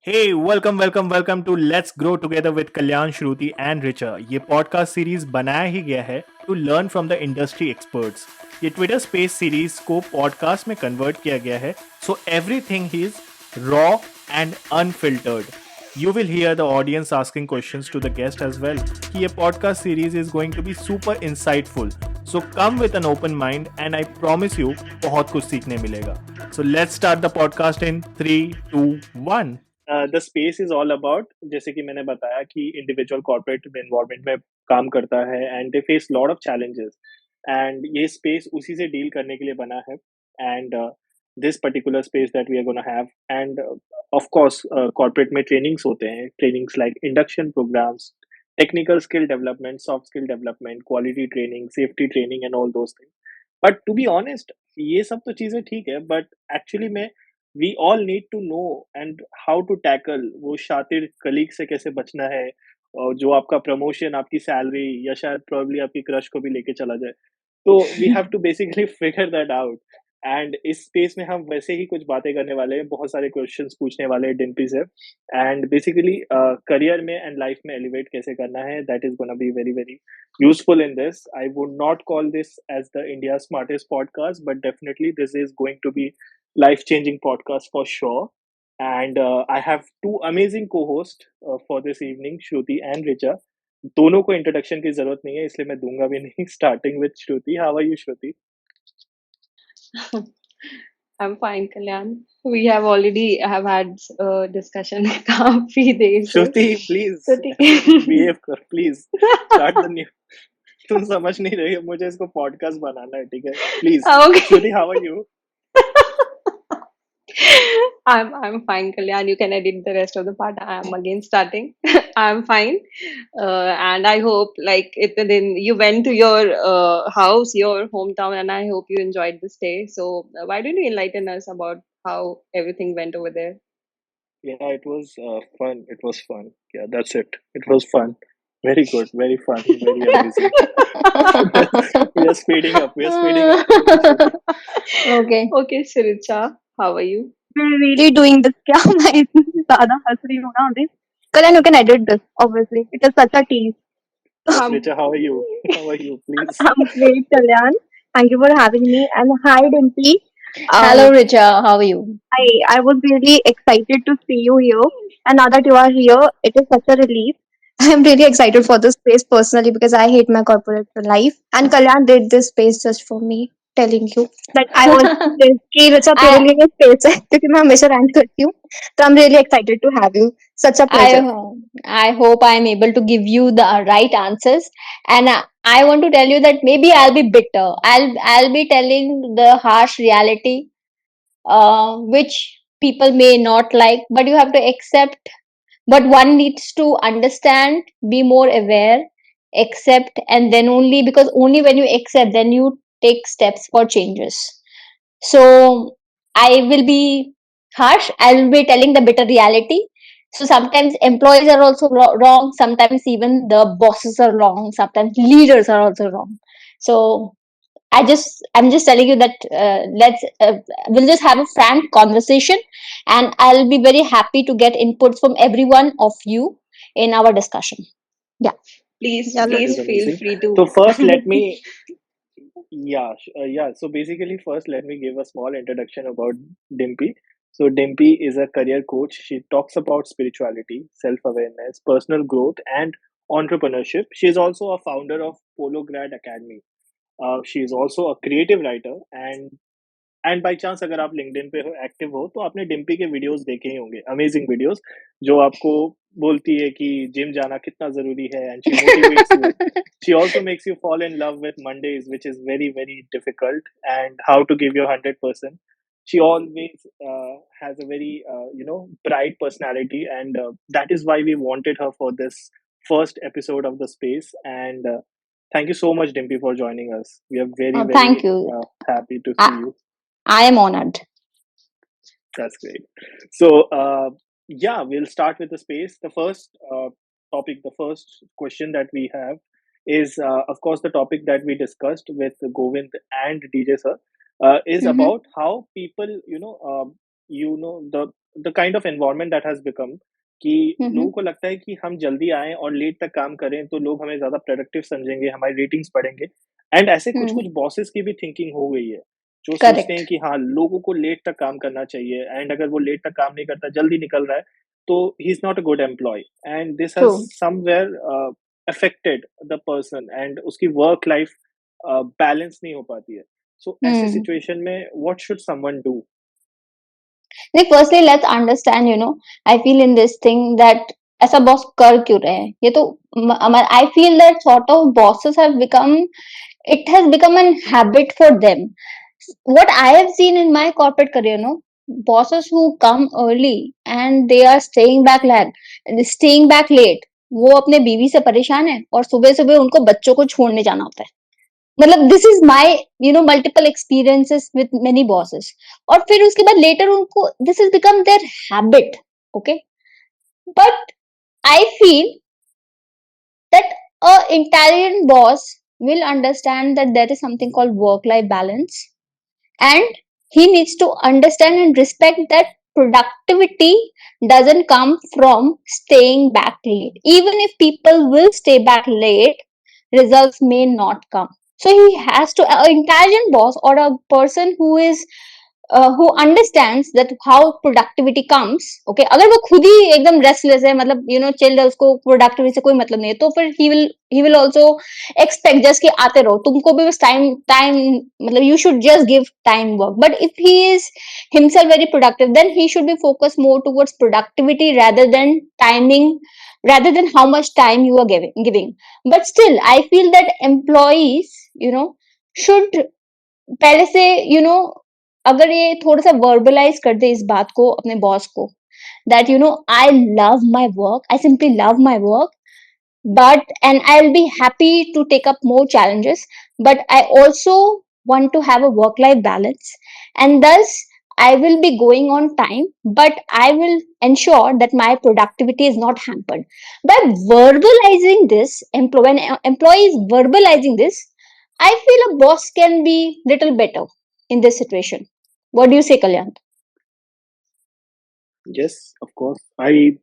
Hey, welcome to Let's Grow Together with Kalyan, Shruti and Richa. ये podcast series बनाया ही गया है to learn from the industry experts. ये Twitter space series को podcast में कन्वर्ट किया गया है so everything is raw and unfiltered. You will hear the audience asking questions to the guest as well. कि ये podcast series is going to be super insightful. So come with an open mind and I promise you बहुत कुछ सीखने मिलेगा. So let's start the podcast in 3, 2, 1. The space is all about, जैसे कि मैंने बताया कि individual corporate environment में काम करता है and they face lot of challenges and ये space उसी से deal करने के लिए बना है and this particular space that we are going to have and of course corporate में trainings होते हैं, trainings like induction programs, technical skill development, soft skill development, quality training, safety training and all those things. But to be honest, ये सब तो चीजें ठीक है, but actually में we all need to know and how to tackle वो शातिर colleague से कैसे बचना है और जो आपका प्रमोशन, आपकी सैलरी या शायद probably आपकी क्रश को भी लेके चला जाए. तो we have to basically figure that out. And इस स्पेस में हम वैसे ही कुछ बातें करने वाले हैं, बहुत सारे क्वेश्चंस पूछने वाले हैं डिम्पी से एंड बेसिकली करियर में एंड लाइफ में एलिवेट कैसे करना है. That is gonna be very very useful in this. I would not call this as the India smartest podcast but definitely this is going to be life changing podcast for sure. And I have two amazing co host for this evening, Shruti and Richa. दोनों को introduction की जरूरत नहीं है इसलिए मैं दूंगा भी नहीं. Starting with Shruti. How are you Shruti? I'm fine, Kalyan. We have already have had discussion काफी देर से. श्रुति प्लीज तो ठीक है. बिहेव कर प्लीज. Start the new. तुम समझ नहीं रही हो, मुझे इसको पॉडकास्ट बनाना है, ठीक है? Please. Okay. Shruti, how are you? I'm fine, Kalyan. You can edit the rest of the part. I'm again starting. I'm fine, and I hope like then you went to your house, your hometown, and I hope you enjoyed the stay. So why don't you enlighten us about how everything went over there? Yeah, it was fun. It was fun. Yeah, that's it. It was fun. Very good. Very fun. Very amazing. We are speeding up. We are speeding up. Okay. Okay, Siricha, how are you? We're really doing this. क्या मैं इतनी ज़्यादा हंस रही हूँ ना on this. Kalyan, you can edit this. Obviously, it is such a tease. Richa, how are you? How are you? Please. I'm great, Kalyan. Thank you for having me. And hi, Dimpy. Hello, Richa. How are you? I was really excited to see you here. And now that you are here, it is such a relief. I'm really excited for this space personally because I hate my corporate life. And Kalyan did this space just for me, telling you that I was कि रिचा तेरे लिए ये space है क्योंकि मैं हमेशा rant करती हूँ. So I'm really excited to have you. Such a pleasure. I hope I'm able to give you the right answers, and I want to tell you that maybe I'll be bitter. I'll be telling the harsh reality, which people may not like, but you have to accept. But one needs to understand, be more aware, accept, and then only because only when you accept, then you take steps for changes. So I will be harsh. I will be telling the bitter reality. So sometimes employees are also wrong. Sometimes even the bosses are wrong. Sometimes leaders are also wrong. So I'm just telling you that we'll just have a frank conversation, and I'll be very happy to get inputs from every one of you in our discussion. Please, Yeah, please that is feel amazing. free to. So first, let me. Yeah. So basically, first, let me give a small introduction about Dimpy. So Dimpy is a career coach. She talks about spirituality, self-awareness, personal growth, and entrepreneurship. She is also a founder of Polograd Academy. She is also a creative writer and by chance अगर आप LinkedIn पे हो, active हो, तो आपने डिम्पी के videos देखे ही होंगे, अमेजिंग वीडियोस जो आपको बोलती है कि जिम जाना कितना जरूरी है and she motivates you. She also makes you fall in love with Mondays, which is very very difficult, and how to give your 100%. She always has a very bright personality, and that is why we wanted her for this first episode of the space. And thank you so much, Dimpy, for joining us. We are very Thank you. happy to see you. I am honored. That's great. So, we'll start with the space. The first topic, the first question that we have is, of course, the topic that we discussed with Govind and DJ sir, is Mhm. about how people, the the kind of environment that has become कि Mm-hmm. लोगों को लगता है कि हम जल्दी आएं और लेट तक काम करें तो लोग हमें ज्यादा प्रोडक्टिव समझेंगे, हमारी रेटिंग्स बढ़ेंगे। एंड ऐसे कुछ Hmm. कुछ बॉसेस की भी थिंकिंग हो गई है जो सोचते हैं Correct. कि हाँ, लोगों को लेट तक काम करना चाहिए, एंड अगर वो लेट तक काम नहीं करता, जल्दी निकल रहा है, तो he is not a good employ, and this has True. Somewhere affected the person, and उसकी वर्क लाइफ बैलेंस नहीं हो पाती है। सो ऐसे Hmm. सिचुएशन में what should someone do? Like firstly, let's understand. I feel in this thing that ऐसा boss कर क्यों रहे हैं? ये तो I feel that sort of bosses have become, it has become an habit for them. What I have seen in my corporate career, bosses who come early and they are staying back late, वो अपने बीवी से परेशान है और सुबह सुबह उनको बच्चों को छोड़ने जाना होता है। मतलब this is my multiple experiences with many bosses. और फिर उसके बाद लेटर उनको this is become their habit. Okay, but I feel that a intelligent boss will understand that there is something called work life balance, and he needs to understand and respect that productivity doesn't come from staying back late. Even if people will stay back late, results may not come. So he has to, an intelligent boss or a person who understands that how productivity comes. Okay, अगर वो खुद ही एकदम restless है, मतलब chilled है, उसको productivity से कोई मतलब नहीं है, तो फिर he will also expect just कि आते रहो, तुमको भी बस टाइम मतलब you should just give time work. But if he is himself very productive, then he should be focused more towards productivity rather than timing, rather than how much time you are giving. But still I feel that employees should पहले से अगर ये थोड़ा सा verbalise कर दे इस बात को अपने बॉस को, that I love my work, I simply love my work, but and I'll be happy to take up more challenges, but I also want to have a work life balance, and thus I will be going on time, but I will ensure that my productivity is not hampered. By verbalizing this, when employee is verbalizing this, I feel a boss can be little better in this situation. What do you say, Kalyan? Yes, of course. I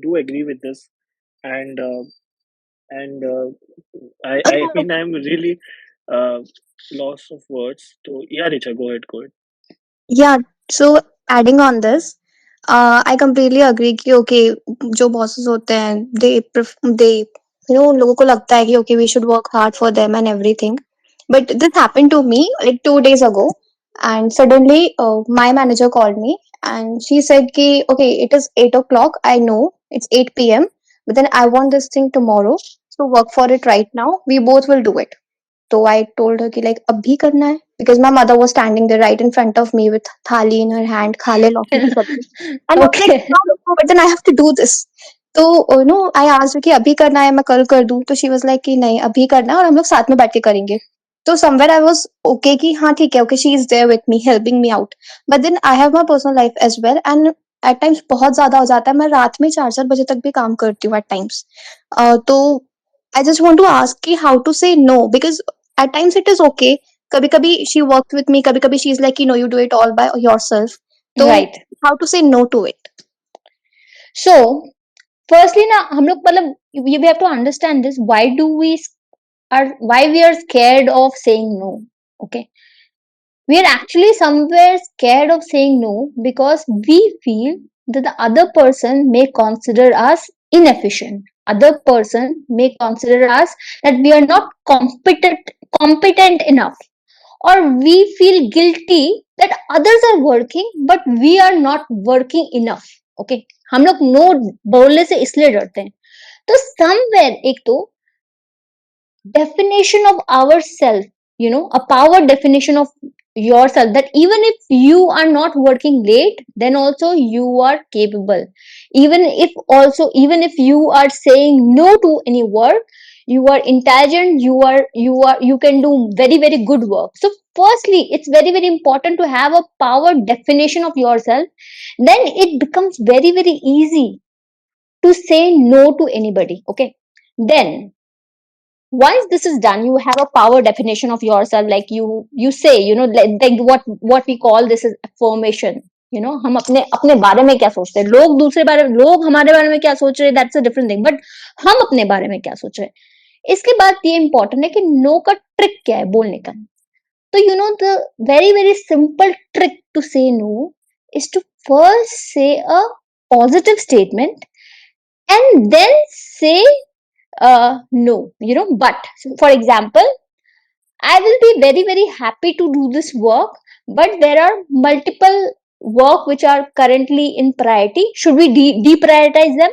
do agree with this, and I mean I'm really uh, lost of words. So yeah, Richa, go ahead, go ahead. Yeah, so adding on this, I completely agree कि okay, जो bosses होते हैं, they लोगों को लगता है कि okay, we should work hard for them and everything. But this happened to me like 2 days ago, and suddenly my manager called me and she said कि okay, it is 8 o'clock. I know it's 8 p.m. But then I want this thing tomorrow, so work for it right now. We both will do it. So I told her कि like अभी करना है, because my mother was standing there right in front of me with thali in her hand, खा ले लौकी की सब्जी, and I was like Okay. no, no, no, but then I have to do this. तो I asked her कि अभी करना है, मैं कल कर दूं, तो she was like कि नहीं अभी करना है और हम लोग साथ में बैठ के करेंगे. तो somewhere I was okay कि हाँ ठीक है, okay, she is there with me helping me out, but then I have my personal life as well, and at times बहुत ज्यादा हो जाता है, मैं रात में 4-4 बजे तक भी काम करती हूँ at times. तो I just want to ask कि how to say no, because at times it is okay. कभी कभी she worked with me, कभी कभी she is like you know you do it all by yourself. तो Right. how to say no to it? So, firstly, ना हम लोग मतलब we have to understand this. Why we are scared of saying no? Okay, we are actually somewhere scared of saying no because we feel that the other person may consider us inefficient. Other person may consider us that we are not competent enough, or we feel guilty that others are working but we are not working enough. Okay, हम लोग no बोलने से इसलिए डरते हैं. तो somewhere एक तो definition of ourself, a power definition of yourself, that even if you are not working late, then also you are capable. Even if you are saying no to any work, you are intelligent, you can do very very good work. So firstly, it's very very important to have a power definition of yourself. Then it becomes very very easy to say no to anybody. Okay, then once this is done, you have a power definition of yourself, like you say, like what we call this is affirmation. हम अपने अपने बारे में क्या सोचते हैं, लोग हमारे बारे में क्या सोच रहे हैं, that's a different thing, but हम अपने बारे में क्या सोच रहे हैं। इसके बाद ये इंपॉर्टेंट है कि नो का ट्रिक क्या है बोलने का। तो the very very simple trick to say no is to first say a positive statement and then say no, but for example, I will be very very happy to do this work, but there are multiple work which are currently in priority. Should we deprioritize them?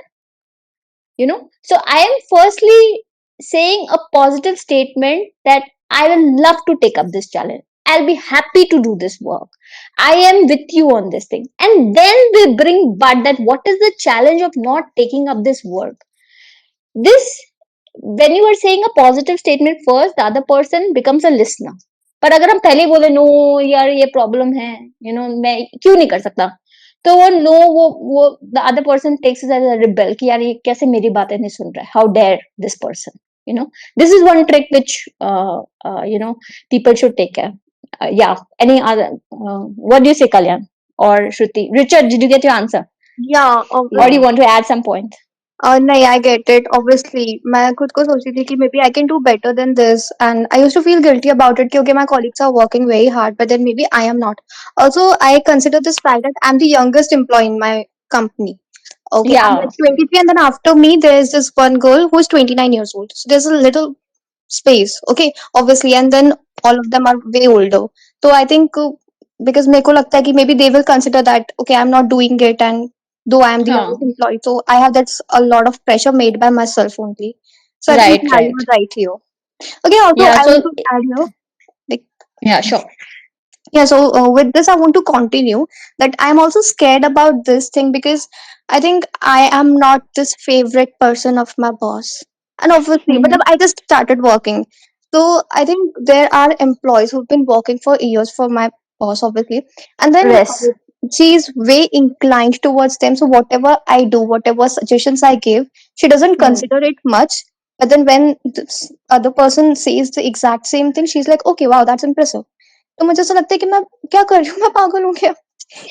So I am firstly saying a positive statement that I will love to take up this challenge. I'll be happy to do this work. I am with you on this thing. And then we bring but that what is the challenge of not taking up this work? This, when you are saying a positive statement first, the other person becomes a listener. पर अगर हम पहले ही बोले no यार ये problem है, मैं क्यों नहीं कर सकता, तो वो नो वो the other person takes as a rebel कि यार ये कैसे मेरी बातें नहीं सुन रहा है, how dare this person, this is one trick which people should take care. Yeah, any other, what do you say, Kalyan or Shruti? Richard, did you get your answer, Yeah, or do you want to add some point? नहीं, I get it. Obviously, मैं खुद को सोचती थी कि maybe I can do better than this, and I used to feel guilty about it. क्योंकि my colleagues are working very hard, but then maybe I am not. Also, I consider this fact that I'm the youngest employee in my company. Okay, I'm Yeah. like 23, and then after me, there's this one girl who's 29 years old. So there's a little space, okay, obviously, and then all of them are way older. So I think because मेरे को लगता है कि maybe they will consider that okay, I'm not doing it, and though I am the हाँ. youngest employee, so I have that's a lot of pressure made by myself only. So I think Right, yeah, you right. are right here. Okay, also Yeah, I want so to add here, like, yeah, sure. yeah, so with this I want to continue that I'm also scared about this thing because I think I am not this favorite person of my boss, and obviously, but Mm-hmm. I just started working, so I think there are employees who've been working for years for my boss, obviously, and then Yes. she is way inclined towards them, so whatever I do, whatever suggestions I give, she doesn't Hmm. consider it much, but then when this other person says the exact same thing, she's like, okay, wow, that's impressive. तो मुझे ऐसा लगता है कि मैं क्या कर रही हूँ? मैं पागल हूँ क्या?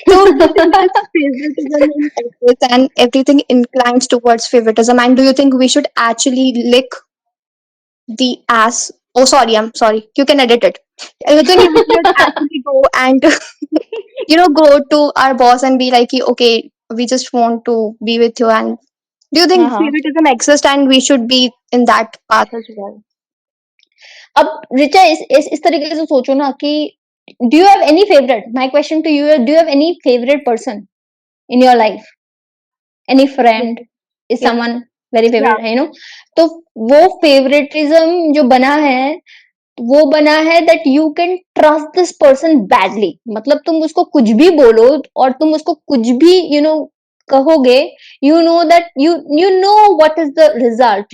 So do you think this favoritism in office and everything inclines towards favoritism? And do you think we should actually lick the ass? Oh, sorry, I'm sorry. You can edit it. You think we should actually go and go to our boss and be like, okay, we just want to be with you. And do you think हाँ. favoritism exists and we should be in that path as well? अब रिचा इस तरीके से सोचो ना कि do you have any favorite? My question to you is, do you have any favorite person in your life? Any Yeah, friend is yeah, someone very yeah. favorite, तो वो favoritism जो बना है, वो बना है that you can trust this person badly. मतलब तुम उसको कुछ भी बोलो और तुम उसको कुछ भी कहोगे, that you know what is the result,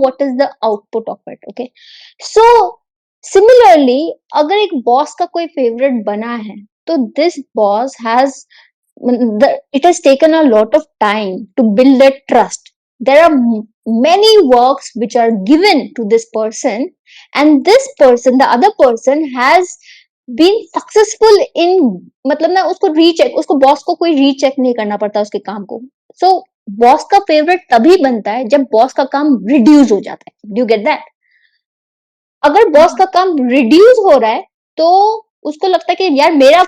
what is the output of it. Okay, so similarly, अगर एक बॉस का कोई फेवरेट बना है, तो this boss has it has taken a lot of time to build that trust. There are many works which are given to this person, and this person, the other person, has been successful in, मतलब ना उसको recheck, उसको boss को कोई recheck नहीं करना पड़ता उसके काम को. सो बॉस का फेवरेट तभी बनता है जब बॉस का काम रिड्यूस हो जाता है. Do you get that? अगर बॉस का काम रिड्यूस हो रहा है, तो उसको लगता है कि यार मेरा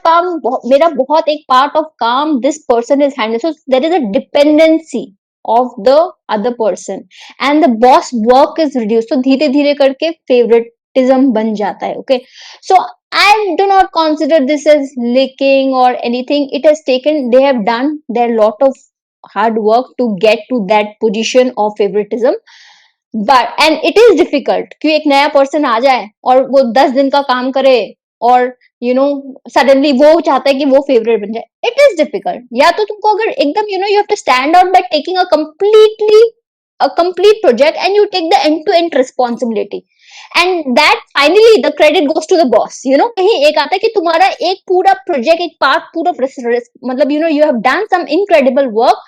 बहुत एक पार्ट ऑफ काम this person is handle, so there is a dependency of the other person and the boss work is reduce, तो धीरे धीरे करके फेवरेटिज्म बन जाता है. Okay, so I do not consider this as licking or anything. It has taken, they have done their lot of hard work to get to that position of favoritism. But and it is difficult कि एक नया person आ जाए और वो 10 दिन का काम करे और सडनली वो चाहता है कि वो फेवरेट बन जाए. It is difficult. या तो तुमको अगर एकदम you have to stand out by taking a complete project and you take the end to end responsibility, and that finally the credit goes to the boss. कहीं एक आता है कि तुम्हारा एक पूरा प्रोजेक्ट, एक पार्ट पूरा मतलब you have done some incredible work,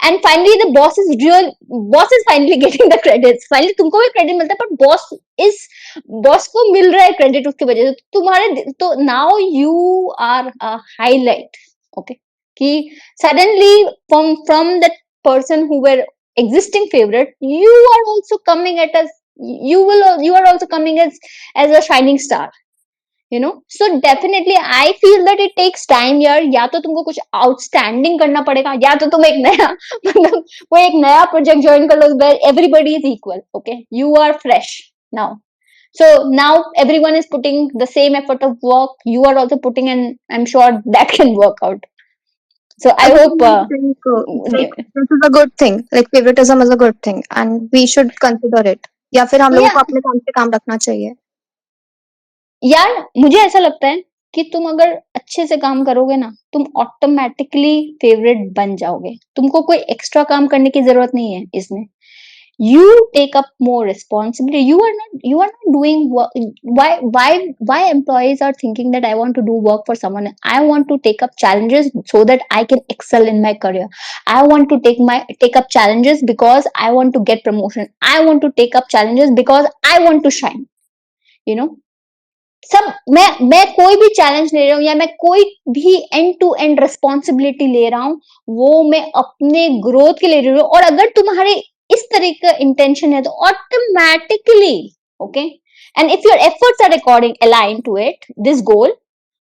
and finally the boss is finally getting the credits. finally तुमको भी credit मिलता है, पर boss को मिल रहा है credit उसकी वजह से तुम्हारे, तो now you are a highlight. Okay, कि suddenly from that person who were existing favorite, you are also coming at us, you are also coming as a shining star, you know. So definitely I feel that it takes time यार, या तो तुमको कुछ outstanding करना पड़ेगा, या तो तुम एक नया मतलब वो एक नया प्रोजेक्ट ज्वाइन कर लो where everybody is equal, okay, you are fresh now. So now everyone is putting the same effort of work, you are also putting, and I'm sure that can work out. So I Again, hope I think like this is a good thing. Like favoritism is a good thing, and we should consider it. या फिर हम लोगों को yeah, अपने काम से काम रखना चाहिए. यार मुझे ऐसा लगता है कि तुम अगर अच्छे से काम करोगे ना, तुम ऑटोमेटिकली फेवरेट बन जाओगे, तुमको कोई एक्स्ट्रा काम करने की जरूरत नहीं है इसमें. You take up more responsibility, you are not doing work. Why employees are thinking that I want to do work for someone? I want to take up challenges so that I can excel in my career. I want to take up challenges because I want to get promotion. I want to take up challenges because I want to shine, you know. सब मैं कोई भी challenge ले रहा हूँ, या मैं कोई भी एंड टू एंड रिस्पॉन्सिबिलिटी ले रहा हूँ, वो मैं अपने ग्रोथ के लिए ले रही हूँ. और अगर तुम्हारे इस तरह का इंटेंशन है तो automatically, okay, and if your efforts are according align to it this goal,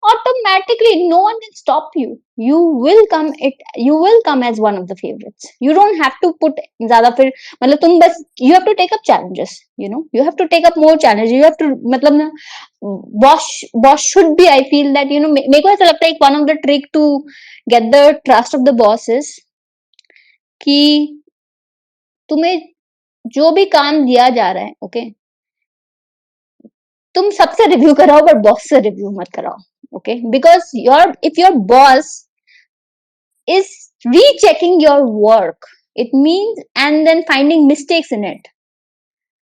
automatically no one can stop you. You will come as one of the favorites. You don't have to put ज्यादा फिर मतलब तुम बस you have to take up challenges, you know, you have to take up more challenges, you have to मतलब ना boss should be, I feel that, you know, मेरे को ऐसा लगता है one of the trick to get the trust of the boss is कि तुम्हें जो भी काम दिया जा रहा है, ओके, तुम सबसे रिव्यू कराओ बट बॉस से रिव्यू मत कराओ, okay, because if your boss is rechecking your work, it means, and then finding mistakes in it,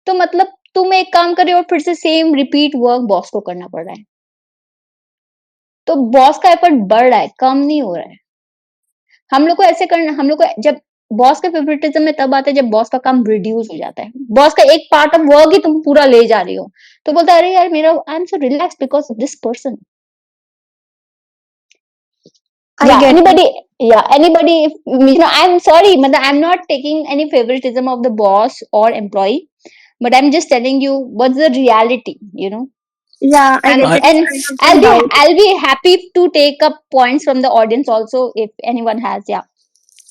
तो मतलब तुम एक काम कर रहे हो और फिर से सेम रिपीट वर्क बॉस को करना पड़ रहा है, तो बॉस का एफर्ट बढ़ रहा है, कम नहीं हो रहा है. हम लोग को ऐसे करना, हम लोग को जब बॉस का फेवरेटिज्म में तब आता है जब बॉस का काम रिड्यूस हो जाता है, बॉस का एक पार्ट ऑफ वर्क ही तुम पूरा ले जा रही हो, तो बोलता है अरे यार मेरा आई am so relax because of this person. I Yeah, get it. anybody, if, you know, I'm sorry, but I'm not taking any favoritism of the boss or employee, but I'm just telling you what's the reality, you know. Yeah, I and get I it. and It's kind of i'll been be doubt. i'll be happy to take up points from the audience also if anyone has. Yeah.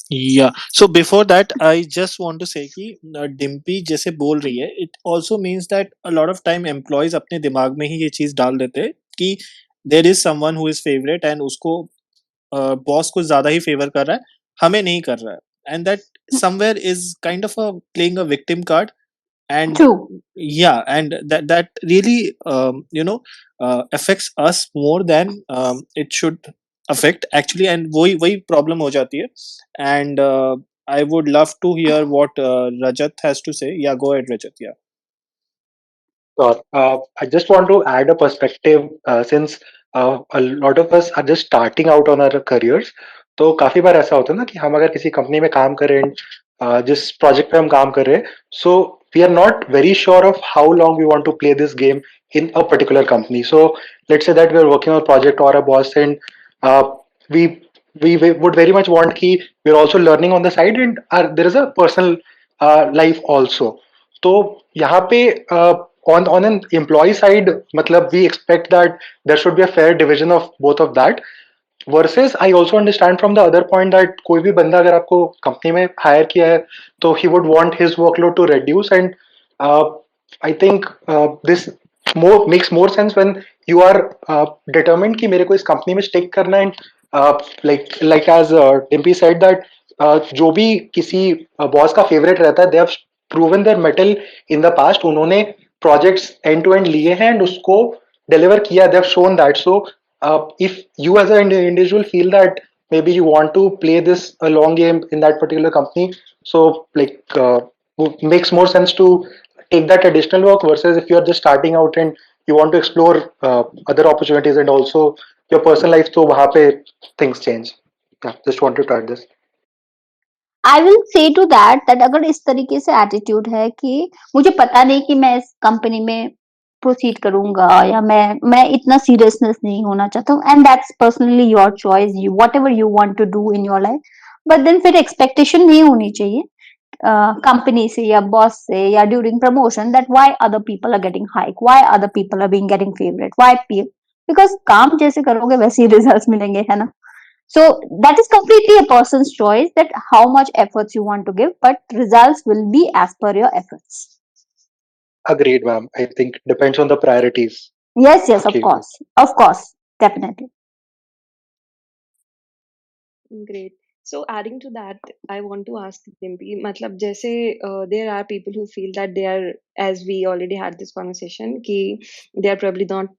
Yeah. So before that, I just want to say कि डिम्पी जैसे बोल रही है, it also means that a lot of time employees अपने दिमाग में ही ये चीज डाल देते हैं कि there is someone who is favorite and उसको बॉस कुछ ज्यादा ही फेवर कर रहा है, हमें नहीं कर रहा है, and that somewhere is kind of a playing a victim card. And True. yeah, and that really affects us more than it should affect actually, and वही problem हो जाती है. And I would love to hear what Rajat has to say. Yeah, go ahead, Rajat. Yeah. I just want to add a perspective since a lot of us are just starting out on our careers. तो काफी बार ऐसा होता है ना कि हम अगर किसी कंपनी में काम कर रहे हैं, जिस प्रोजेक्ट पे हम काम कर रहे हैं, so we are not very sure of how long we want to play this game in a particular company. So let's say that we're working on a project or a boss, and we we would very much want कि we're also learning on the side, and there is a personal life also. तो यहाँ पे on an employee side, मतलब we expect that there should be a fair division of both of that. Versus I also understand from the other point that कोई भी बंदा अगर आपको company में हायर किया है तो he would want his workload to reduce, and I think this more makes more sense when you are determined कि मेरे को इस कंपनी में स्टिक करना है. Like as Dimpy said that जो भी किसी बॉस का फेवरेट रहता है, they have proven their metal in the past. उन्होंने प्रोजेक्ट्स एंड टू एंड लिए हैं एंड उसको डिलीवर किया. They have shown that. So if you as an individual feel that maybe you want to play this a long game in that particular company, so like makes more sense to take that additional work versus if you're just starting out and you want to explore other opportunities and also your personal life, तो वहाँ पे things change. Yeah, just wanted to add this. I will say to that अगर इस तरीके से attitude है कि मुझे पता नहीं कि मैं इस कंपनी में प्रोसीड करूंगा, या मैं इतना सीरियसनेस नहीं होना चाहता हूँ, and that's personally your choice, you whatever you want to do in your life. But then फिर एक्सपेक्टेशन नहीं होनी चाहिए कंपनी से या बॉस से या during promotion, that why other people are getting hike, why other people are being getting favourite, why पी, because काम जैसे करोगे वैसे ही रिजल्ट मिलेंगे, है ना. So that is completely a person's choice, that how much efforts you want to give, but results will be as per your efforts. Agreed, ma'am. I think depends on the priorities. Yes, yes, Okay. of course, definitely. Great. So adding to that, I want to ask Dimpy, matlab jaise there are people who feel that they are, as we already had this conversation, ki they are probably not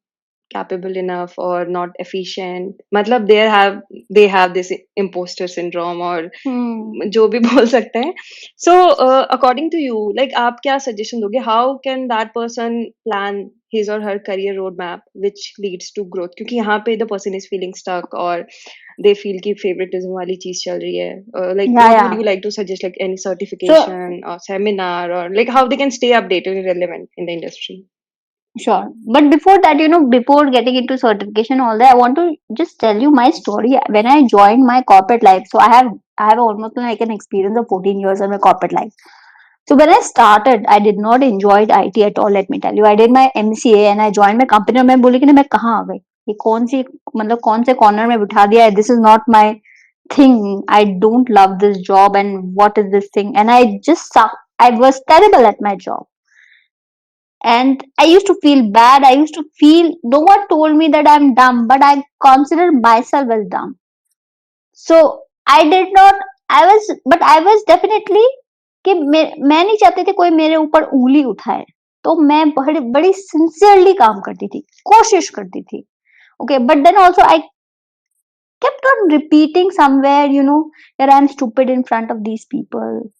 capable enough or not efficient. मतलब they have this imposter syndrome और Hmm. जो भी बोल सकते हैं. So according to you, like आप क्या suggestion दोगे? How can that person plan his or her career roadmap which leads to growth? क्योंकि यहाँ पे the person is feeling stuck और they feel कि favoritism वाली चीज चल रही है. Like Yeah, what would yeah. you like to suggest? Like any So certification or seminar or like how they can stay updated and relevant in the industry? sure, but before that, before getting into certification, all that, I want to just tell you my story when I joined my corporate life. So I have almost like an experience of 14 years in my corporate life. So when I started, I did not enjoy IT at all. Let me tell you, I did my MCA and I joined my company. और मैं बोली कि ना मैं कहाँ आ गई, ये कौन सी मतलब कौन से कॉर्नर में बिठा दिया है, this is not my thing, I don't love this job, and what is this thing, and I just suck. I was terrible at my job, and I used to feel bad. I used to feel, no one told me that I'm dumb, but I considered myself as dumb. So I did not, I was definitely कि मैं नहीं चाहती थी कोई मेरे ऊपर उंगली उठाए, तो मैं बड़ी बड़ी सिंसियरली काम करती थी, कोशिश करती थी. Okay, but then also I kept on repeating somewhere, that I'm stupid in front of these people,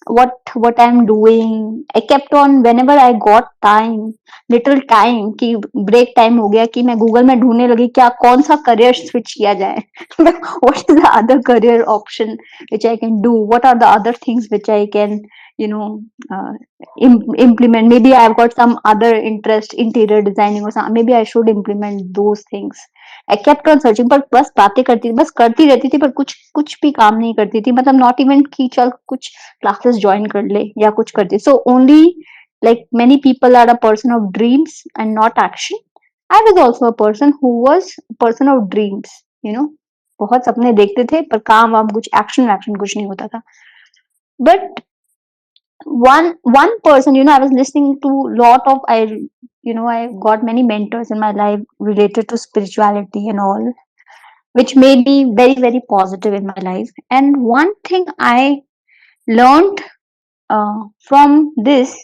what I'm doing. I kept on, whenever I got time, little time कि break time हो गया कि मैं Google में ढूंढने लगी क्या कौन सा career switch किया जाए. What is the other career option which I can do? What are the other things which I can, you know, uh, implement? Maybe I've got some other interest, interior designing or something. Maybe I should implement those things. I kept on searching, पर बस बातें करती थी, बस करती रहती थी, पर कुछ कुछ भी काम नहीं करती थी. मतलब नॉट इवन कि चल कुछ क्लासेस ज्वाइन कर ले या कुछ करती. So only like many people are a person of dreams and not action. I was also a person who was person of dreams, बहुत सपने देखते थे, पर काम वाम कुछ एक्शन वैक्शन कुछ नहीं होता था. But one person, I was listening to lot of, I got many mentors in my life related to spirituality and all, which made me very very positive in my life. And one thing I learned from this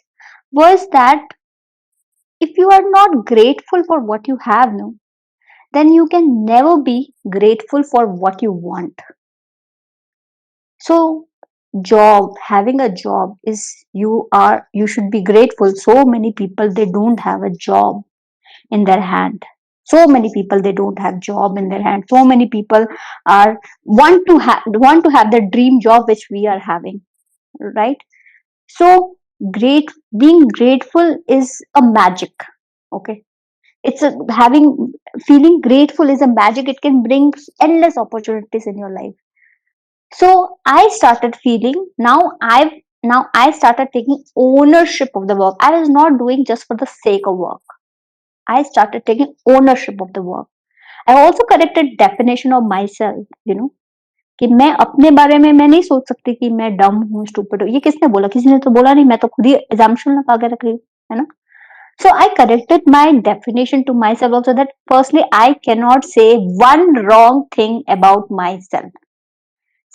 was that if you are not grateful for what you have, no, then you can never be grateful for what you want. So having a job is, you should be grateful. So many people, they don't have a job in their hand. So many people, they don't have job in their hand. So many people are want to have the dream job which we are having, right? So being grateful is a magic. Okay, it's a having feeling grateful is a magic. It can bring endless opportunities in your life. So I started feeling, now I started taking ownership of the work. I was not doing just for the sake of work. I started taking ownership of the work. I also corrected definition of myself, कि मैं अपने बारे में मैं नहीं सोच सकती कि मैं डम हूँ, स्टूपिड हूँ. ये किसने बोला? किसी ने तो बोला नहीं, मैं तो खुद ही assumption लगा के रख रही हूँ, है ना. So I corrected my definition to myself also, that firstly I cannot say one wrong thing about myself.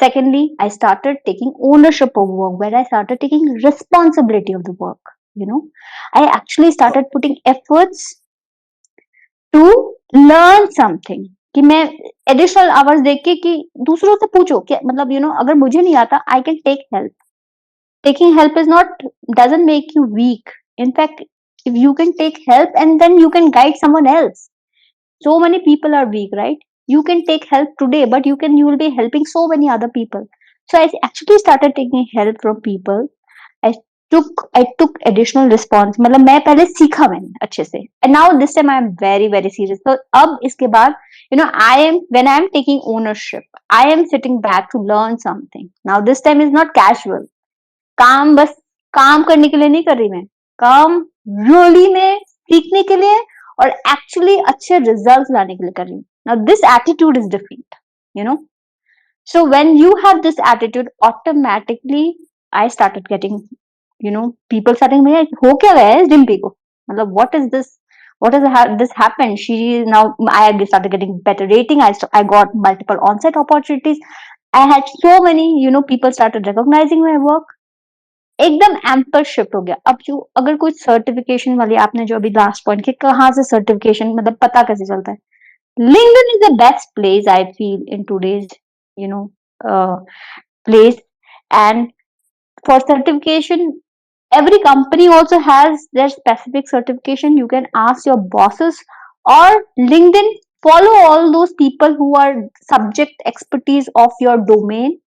Secondly, I started taking ownership of work, where I started taking responsibility of the work. I actually started putting efforts to learn something. कि मैं additional hours देख के कि दूसरों से पूछो कि मतलब अगर मुझे नहीं आता, I can take help. Taking help is not, doesn't make you weak. In fact, if you can take help and then you can guide someone else. So many people are weak, right? You can take help today, but you will be helping so many other people. So I actually started taking help from people. I I took additional response. मतलब मैं पहले सीखा मैंने अच्छे से, and now this time I am very very serious. तो अब इसके बाद when I am taking ownership, I am sitting back to learn something. Now this time is not casual. काम बस काम करने के लिए नहीं कर रही मैं, काम really में सीखने के लिए और actually अच्छे results लाने के लिए कर रही हूँ. Now this attitude is different, you know. So when you have this attitude, automatically I started getting, people starting me, हो क्या गया है इस डिम्पी को, मतलब what is this, this happened, she is now, I started getting better rating, I got multiple on-site opportunities, I had so many, people started recognizing my work. एकदम emperor shift हो गया. अब जो अगर कोई सर्टिफिकेशन वाली, आपने जो अभी लास्ट पॉइंट कि कहाँ से सर्टिफिकेशन, मतलब पता कैसे चलता है, LinkedIn is the best place I feel in today's, you know, place. And for certification, every company also has their specific certification. You can ask your bosses or LinkedIn. Follow all those people who are subject expertise of your domain.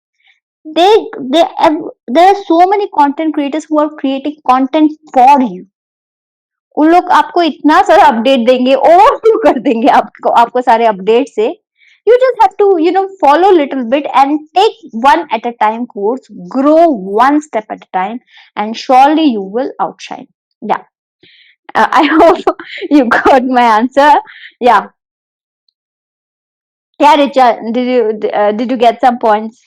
They, there are so many content creators who are creating content for you. उन लोग आपको इतना सारा update देंगे, overflow कर देंगे आपको सारे अपडेट से. You just have to, follow little bit and take one at a time course, grow one step at a time, and surely you will outshine. Yeah. I hope you got my answer. Yeah. Yeah, Richa, did you get some points?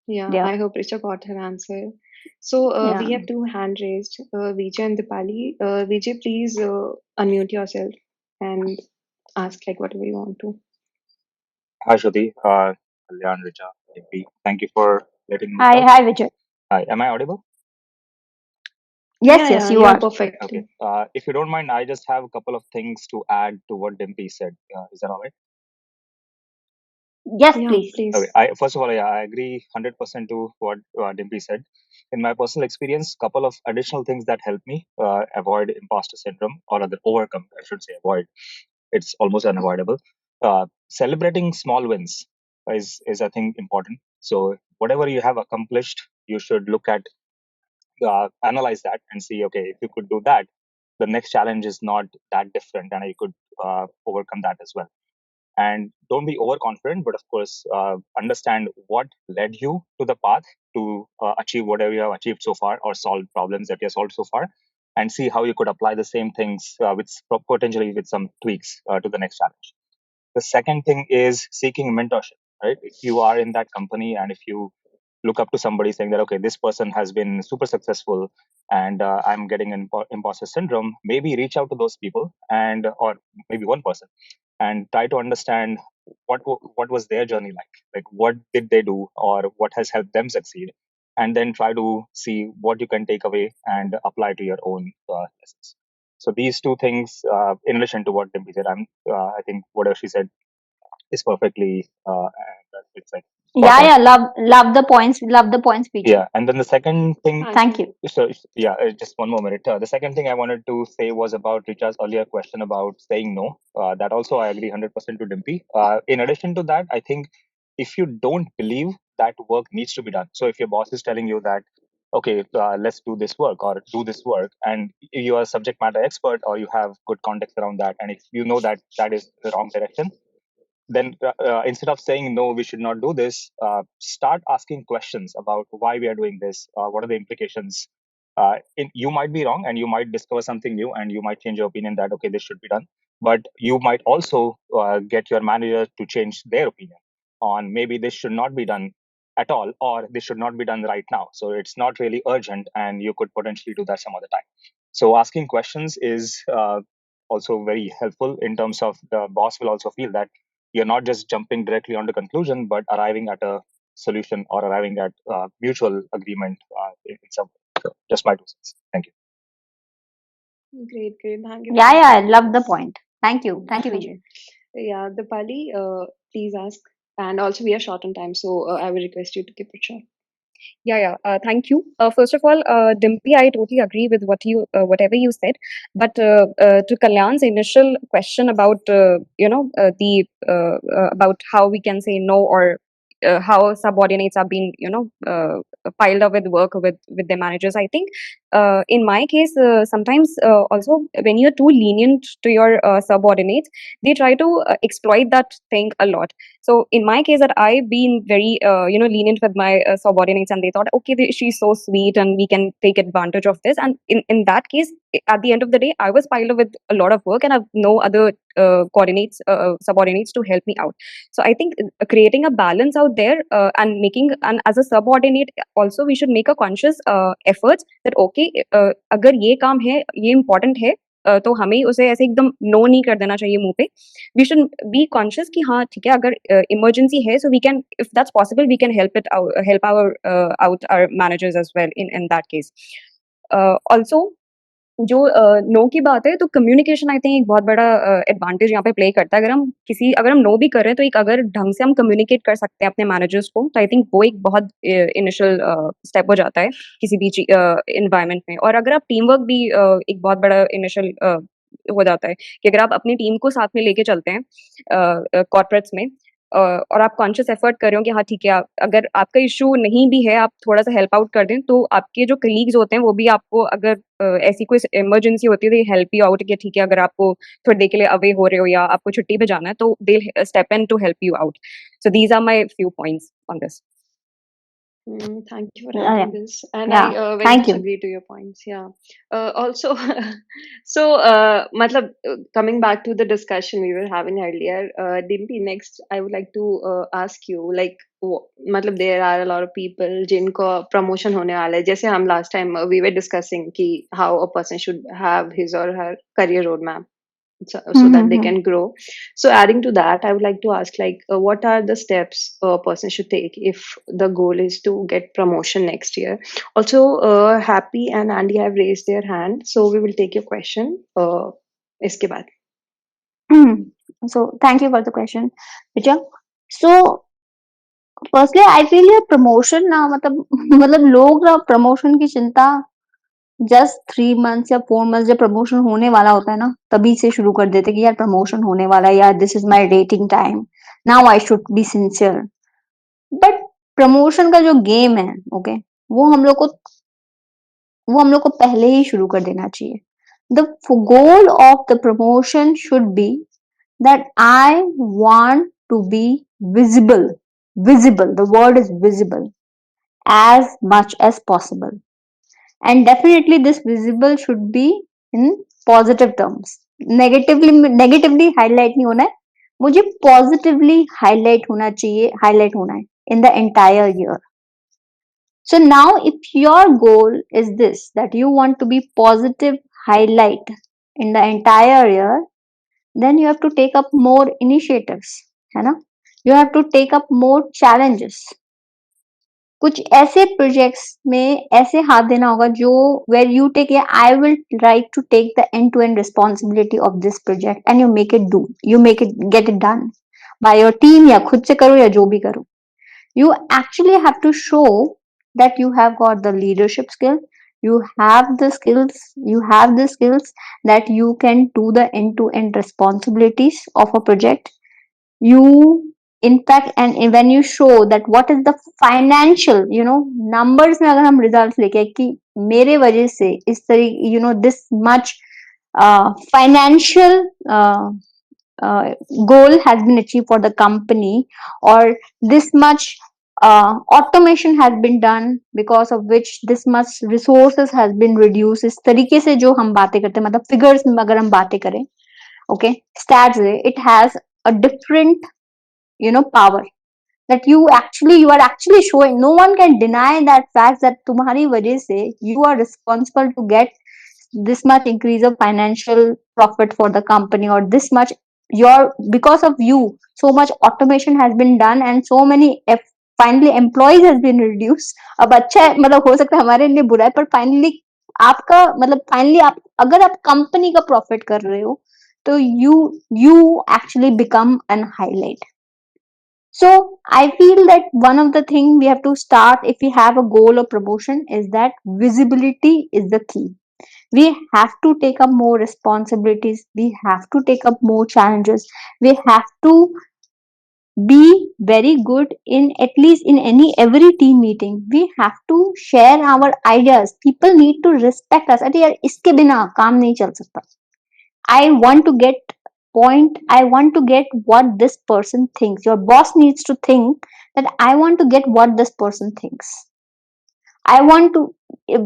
Yeah, Yeah. I hope Richa got her answer. So we Yeah. have two hand raised, Vijay and Dipali. Vijay, please unmute yourself and ask like whatever you want to. Hi, Shruti. Kalyan, Richa, Dimpy. Thank you for letting me Hi, talk. hi, Vijay. Hi, am I audible? Yes, Yeah, yes, yeah, you you are are. perfectly. Okay. If you don't mind, I just have a couple of things to add to what Dimpy said. Is that all right? Yes, Yeah, please. Okay. please. First of all, yeah, I agree 100% to what Dimpy said. In my personal experience, couple of additional things that help me avoid imposter syndrome, or rather overcome, I should say, avoid. It's almost unavoidable. Celebrating small wins is I think important. So whatever you have accomplished, you should look at, analyze that and see, okay, if you could do that, the next challenge is not that different, and you could overcome that as well. And don't be overconfident, but of course, understand what led you to the path to achieve whatever you have achieved so far, or solve problems that you have solved so far, and see how you could apply the same things with potentially with some tweaks to the next challenge. The second thing is seeking mentorship, right? If you are in that company and if you look up to somebody saying that, okay, this person has been super successful and I'm getting an imposter syndrome, maybe reach out to those people, and or maybe one person, and try to understand what was their journey like what did they do or what has helped them succeed, and then try to see what you can take away and apply to your own lessons. So these two things, in relation to what Dimpy said, I think whatever she said is perfectly, and it's like spot Yeah, on. yeah, love the points, Vijay. Yeah, and then the second thing, Thank Thank you. you. so yeah, just one more minute. The second thing I wanted to say was about Richa's earlier question about saying no. That also I agree 100% to Dimpy. In addition to that, I think if you don't believe that work needs to be done, so if your boss is telling you that, okay, let's do this work or do this work, and you are a subject matter expert or you have good context around that, and if you know that that is the wrong direction, then instead of saying no, we should not do this, start asking questions about why we are doing this, what are the implications. You might be wrong and you might discover something new and you might change your opinion that, okay, this should be done, but you might also get your manager to change their opinion on maybe this should not be done at all, or this should not be done right now, so it's not really urgent and you could potentially do that some other time. So asking questions is also very helpful, in terms of the boss will also feel that you're not just jumping directly on the conclusion, but arriving at a solution or arriving at mutual agreement in some way. So just my 2 cents. Thank you. Great, great. Thank you for Yeah, the yeah, I love the pointers. point. Thank you, Vijay. Yeah, Dipali, please ask. And also, we are short on time, so I will request you to keep it short. Yeah. Thank you. First of all, Dimpy, I totally agree with whatever you said. But to Kalyan's initial question about, the about how we can say no, or how subordinates are being piled up with work with their managers. I think in my case, sometimes also when you're too lenient to your subordinates, they try to exploit that thing a lot. So in my case, that I've been very lenient with my subordinates, and they thought, okay, she's so sweet and we can take advantage of this. And in that case, at the end of the day, I was piled up with a lot of work and I have no other subordinates to help me out. So I think creating a balance out there, and as a subordinate also, we should make a conscious efforts that okay, अगर ये काम है, ये important है, तो हमें उसे ऐसे एकदम नो नहीं कर देना चाहिए मुंह पे. वी शुड बी कॉन्शियस कि हाँ ठीक है, अगर इमरजेंसी है, so we can, if that's possible, we can help our out our managers as well in that case. Also जो नो की बात है, तो कम्युनिकेशन आई थिंक एक बहुत बड़ा एडवांटेज यहाँ पे प्ले करता है. अगर हम नो भी कर रहे हैं, तो एक अगर ढंग से हम कम्युनिकेट कर सकते हैं अपने मैनेजर्स को, तो आई थिंक वो एक बहुत इनिशियल स्टेप हो जाता है किसी भी इन्वायरमेंट में. और अगर आप टीम वर्क भी एक बहुत बड़ा इनिशियल हो जाता है कि अगर आप अपनी टीम को साथ में लेके चलते हैं कॉर्पोरेट्स में, और आप कॉन्शियस एफर्ट कर रहे हो कि हाँ ठीक है, अगर आपका इशू नहीं भी है, आप थोड़ा सा हेल्प आउट कर दें, तो आपके जो कलीग्स होते हैं वो भी आपको, अगर ऐसी कोई इमरजेंसी होती है, तो हेल्प यू आउट कि ठीक है, अगर आपको थोड़ी देर के लिए अवे हो रहे हो या आपको छुट्टी पे जाना है, तो they step in to help you out. So these are my few points on this. Thank you for Yeah, adding this, and yeah. I very Thank much you. agree to your points. Yeah. Also, so matlab, coming back to the discussion we were having earlier, Dimpy, next I would like to ask you, like, matlab, there are a lot of people जिनको promotion होने वाला है. जैसे हम last time we were discussing कि how a person should have his or her career roadmap, so that they Mm-hmm. can grow. So adding to that, I would like to ask, like, what are the steps a person should take if the goal is to get promotion next year? Also, Happy and Andy have raised their hand, so we will take your question iske baad. So thank you for the question, Richa. So firstly, I feel ये promotion ना, मतलब लोग ना promotion की चिंता just 3 months या 4 months जब promotion होने वाला होता है ना, तभी से शुरू कर देते कि यार प्रमोशन होने वाला है, यार this is my dating time, now I should be sincere. But promotion का जो गेम है, ओके, वो हम लोग को वो हम लोग को पहले ही शुरू कर देना चाहिए. The goal of the promotion should be that I want to be visible. Visible, the word is visible, as much as possible. And definitely this visible should be in positive terms. Negatively highlight नहीं होना है, मुझे positively highlight होना चाहिए, highlight होना है in the entire year. So now if your goal is this, that you want to be positive highlight in the entire year, then you have to take up more initiatives, है ना? You have to take up more challenges. कुछ ऐसे projects में ऐसे हाथ देना होगा जो where you take, I will like to take the end to end responsibility of this project and you make it get it done by your team, या खुद से करो या जो भी करो. You actually have to show that you have got the leadership skill, you have the skills that you can do the end to end responsibilities of a project. You, in fact, and when you show that what is the financial, numbers में अगर हम results लेके कि मेरे वजह से इस तरह, this much financial goal has been achieved for the company, or this much automation has been done because of which this much resources has been reduced. इस तरीके से जो हम बातें करते हैं, मतलब figures में अगर हम बातें करें, okay, stats, it has a different power that you are actually showing. No one can deny that fact that तुम्हारी वजह से you are responsible to get this much increase of financial profit for the company, or this much because of you so much automation has been done and so many finally employees has been reduced. अब अच्छा है, मतलब हो सकता है हमारे लिए बुरा है, पर फाइनली आपका मतलब फाइनली आप अगर आप कंपनी का प्रॉफिट कर रहे हो, तो you actually become an highlight. So I feel that one of the thing we have to start if we have a goal of promotion is that visibility is the key. We have to take up more responsibilities, we have to take up more challenges, we have to be very good in at least in any every team meeting. We have to share our ideas. People need to respect us. अरे यार इसके बिना काम नहीं चल सकता. I want to get point. I want to get what this person thinks. Your boss needs to think that I want to get what this person thinks. I want to,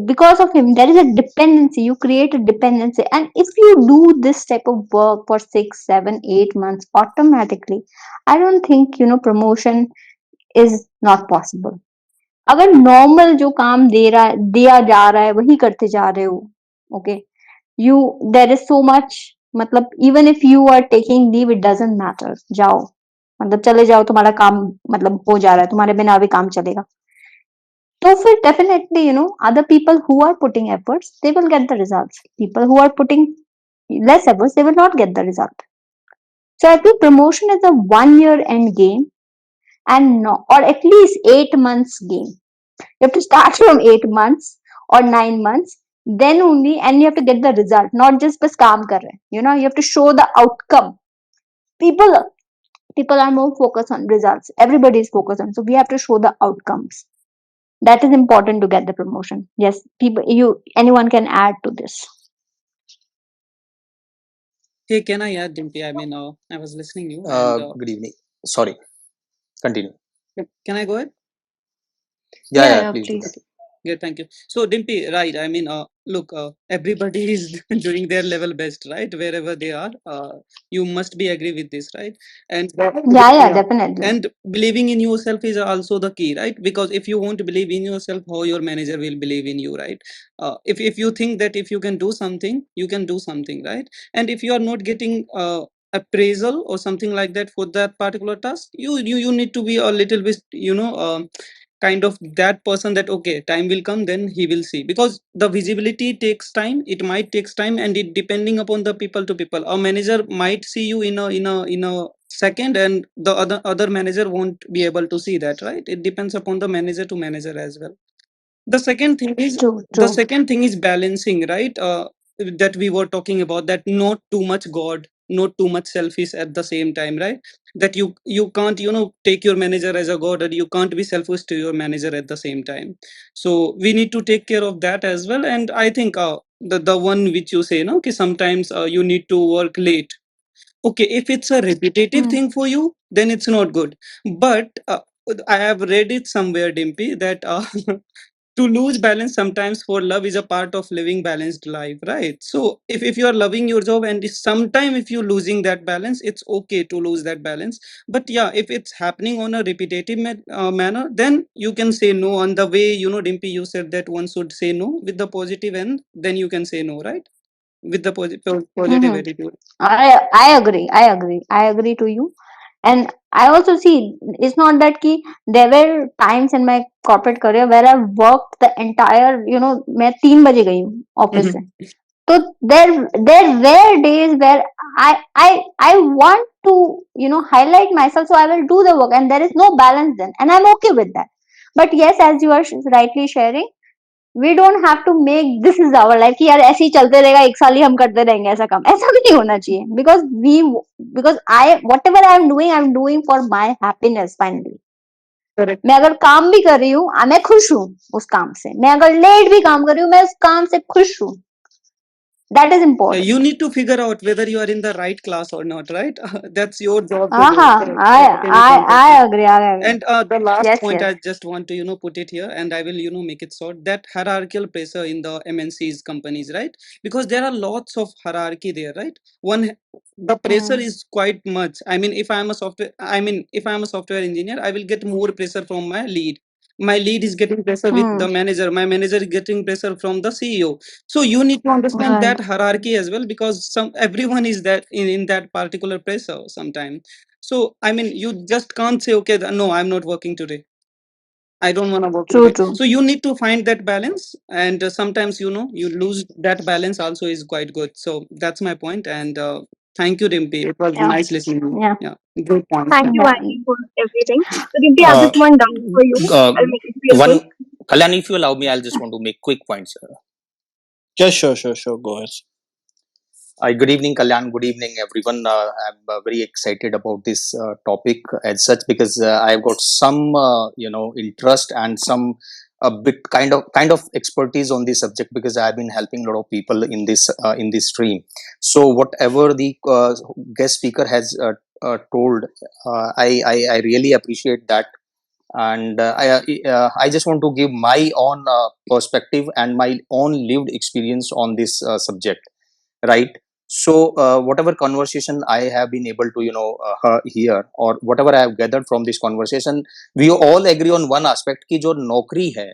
because of him, there is a dependency. You create a dependency. And if you do this type of work for 6, 7, 8 months, automatically, I don't think, promotion is not possible. अगर normal जो काम दिया जा रहा है वही करते जा रहे हो, okay, there is so much, मतलब even if you are taking leave, it doesn't matter. जाओ, मतलब चले जाओ, तुम्हारा काम मतलब हो जा रहा है, तुम्हारे बिना भी काम चलेगा. So for definitely, other people who are putting efforts, they will get the results. People who are putting less efforts, they will not get the result. So I think promotion is a 1 year end game, and no, or at least 8 months game. You have to start from 8 months or 9 months, then only, and you have to get the result, not just bas kaam kar rahe. You have to show the outcome. People people are more focused on results. Everybody is focused on, so we have to show the outcomes. That is important to get the promotion. Yes, anyone can add to this. Hey, can I add, Dimpy? I mean, I was listening to you. And, Good evening. Sorry. Continue. can I go ahead? Yeah, please do. Please. Yeah, thank you. So, Dimpy, right? I mean, look, everybody is doing their level best, right? Wherever they are, you must be agree with this, right? And Yeah, definitely. and believing in yourself is also the key, right? Because if you won't believe in yourself, how your manager will believe in you, right? If you think that if you can do something, you can do something, right? And if you are not getting appraisal or something like that for that particular task, you need to be a little bit, kind of that person that okay, time will come, then he will see, because the visibility takes time. It might takes time, and it depending upon the people to people. A manager might see you in a second, and the other manager won't be able to see that, right? It depends upon the manager to manager as well. The second thing is True. balancing, right? That we were talking about, that not too much god, not too much selfish at the same time, right? That you can't take your manager as a god, or you can't be selfish to your manager at the same time. So we need to take care of that as well. And I think the one which you say, no, okay, sometimes you need to work late. Okay, if it's a repetitive thing for you, then it's not good. But I have read it somewhere, Dimpy, that to lose balance sometimes for love is a part of living balanced life, right? So if you are loving your job, and sometime if you're losing that balance, it's okay to lose that balance. But yeah, if it's happening on a repetitive manner, then you can say no. On the way, Dimpy, you said that one should say no with the positive end, then you can say no, right? With the positive attitude. I agree to you. And I also see, it's not that ki there were times in my corporate career where I worked the entire, मैं 3 बजे गई हूँ office से. So there were days where I want to highlight myself, so I will do the work, and there is no balance then, and I'm okay with that. But yes, as you are rightly sharing, we don't have to make this is our life कि यार ऐसे ही चलते रहेगा, एक साल ही हम करते रहेंगे ऐसा काम. ऐसा भी नहीं होना चाहिए. Because whatever I'm doing for my happiness finally. Correct. मैं अगर काम भी कर रही हूँ, मैं खुश हूँ उस काम से. मैं अगर लेट भी काम कर रही हूँ, मैं उस काम से खुश हूँ. That is important. You need to figure out whether you are in the right class or not, right? That's your job to do. Aha, I agree. And the last Yes, point, yes. I just want to put it here, and I will make it short. That hierarchical pressure in the MNCs companies, right? Because there are lots of hierarchy there, right? The pressure is quite much. I mean, if I'm a software engineer, I will get more pressure from my lead. My lead is getting pressure with the manager. My manager is getting pressure from the CEO. So you need to understand Right. that hierarchy as well, because everyone is that in that particular pressure sometimes. So I mean, you just can't say, okay, no, I'm not working today. I don't want to work True, today. true. So you need to find that balance, and sometimes you lose that balance also is quite good. So that's my point. And thank you, Dimpy. It was Yeah. nice listening to you. Yeah. Yeah, good point. Thank you, Yeah. Andy, for everything. So, Dimpy, I have Uh, just one doubt for you. I'll make it real quick. Kalyan, if you allow me, I'll just want to make quick points. Just sure. Go ahead. Good evening, Kalyan. Good evening, everyone. I'm very excited about this topic as such because I've got some, interest and some a bit kind of expertise on this subject because I've been helping a lot of people in this stream. So whatever the guest speaker has told, I really appreciate that, and I just want to give my own perspective and my own lived experience on this subject, right? So whatever conversation I have been able to hear, or whatever I have gathered from this conversation, we all agree on one aspect ki jo naukri hai,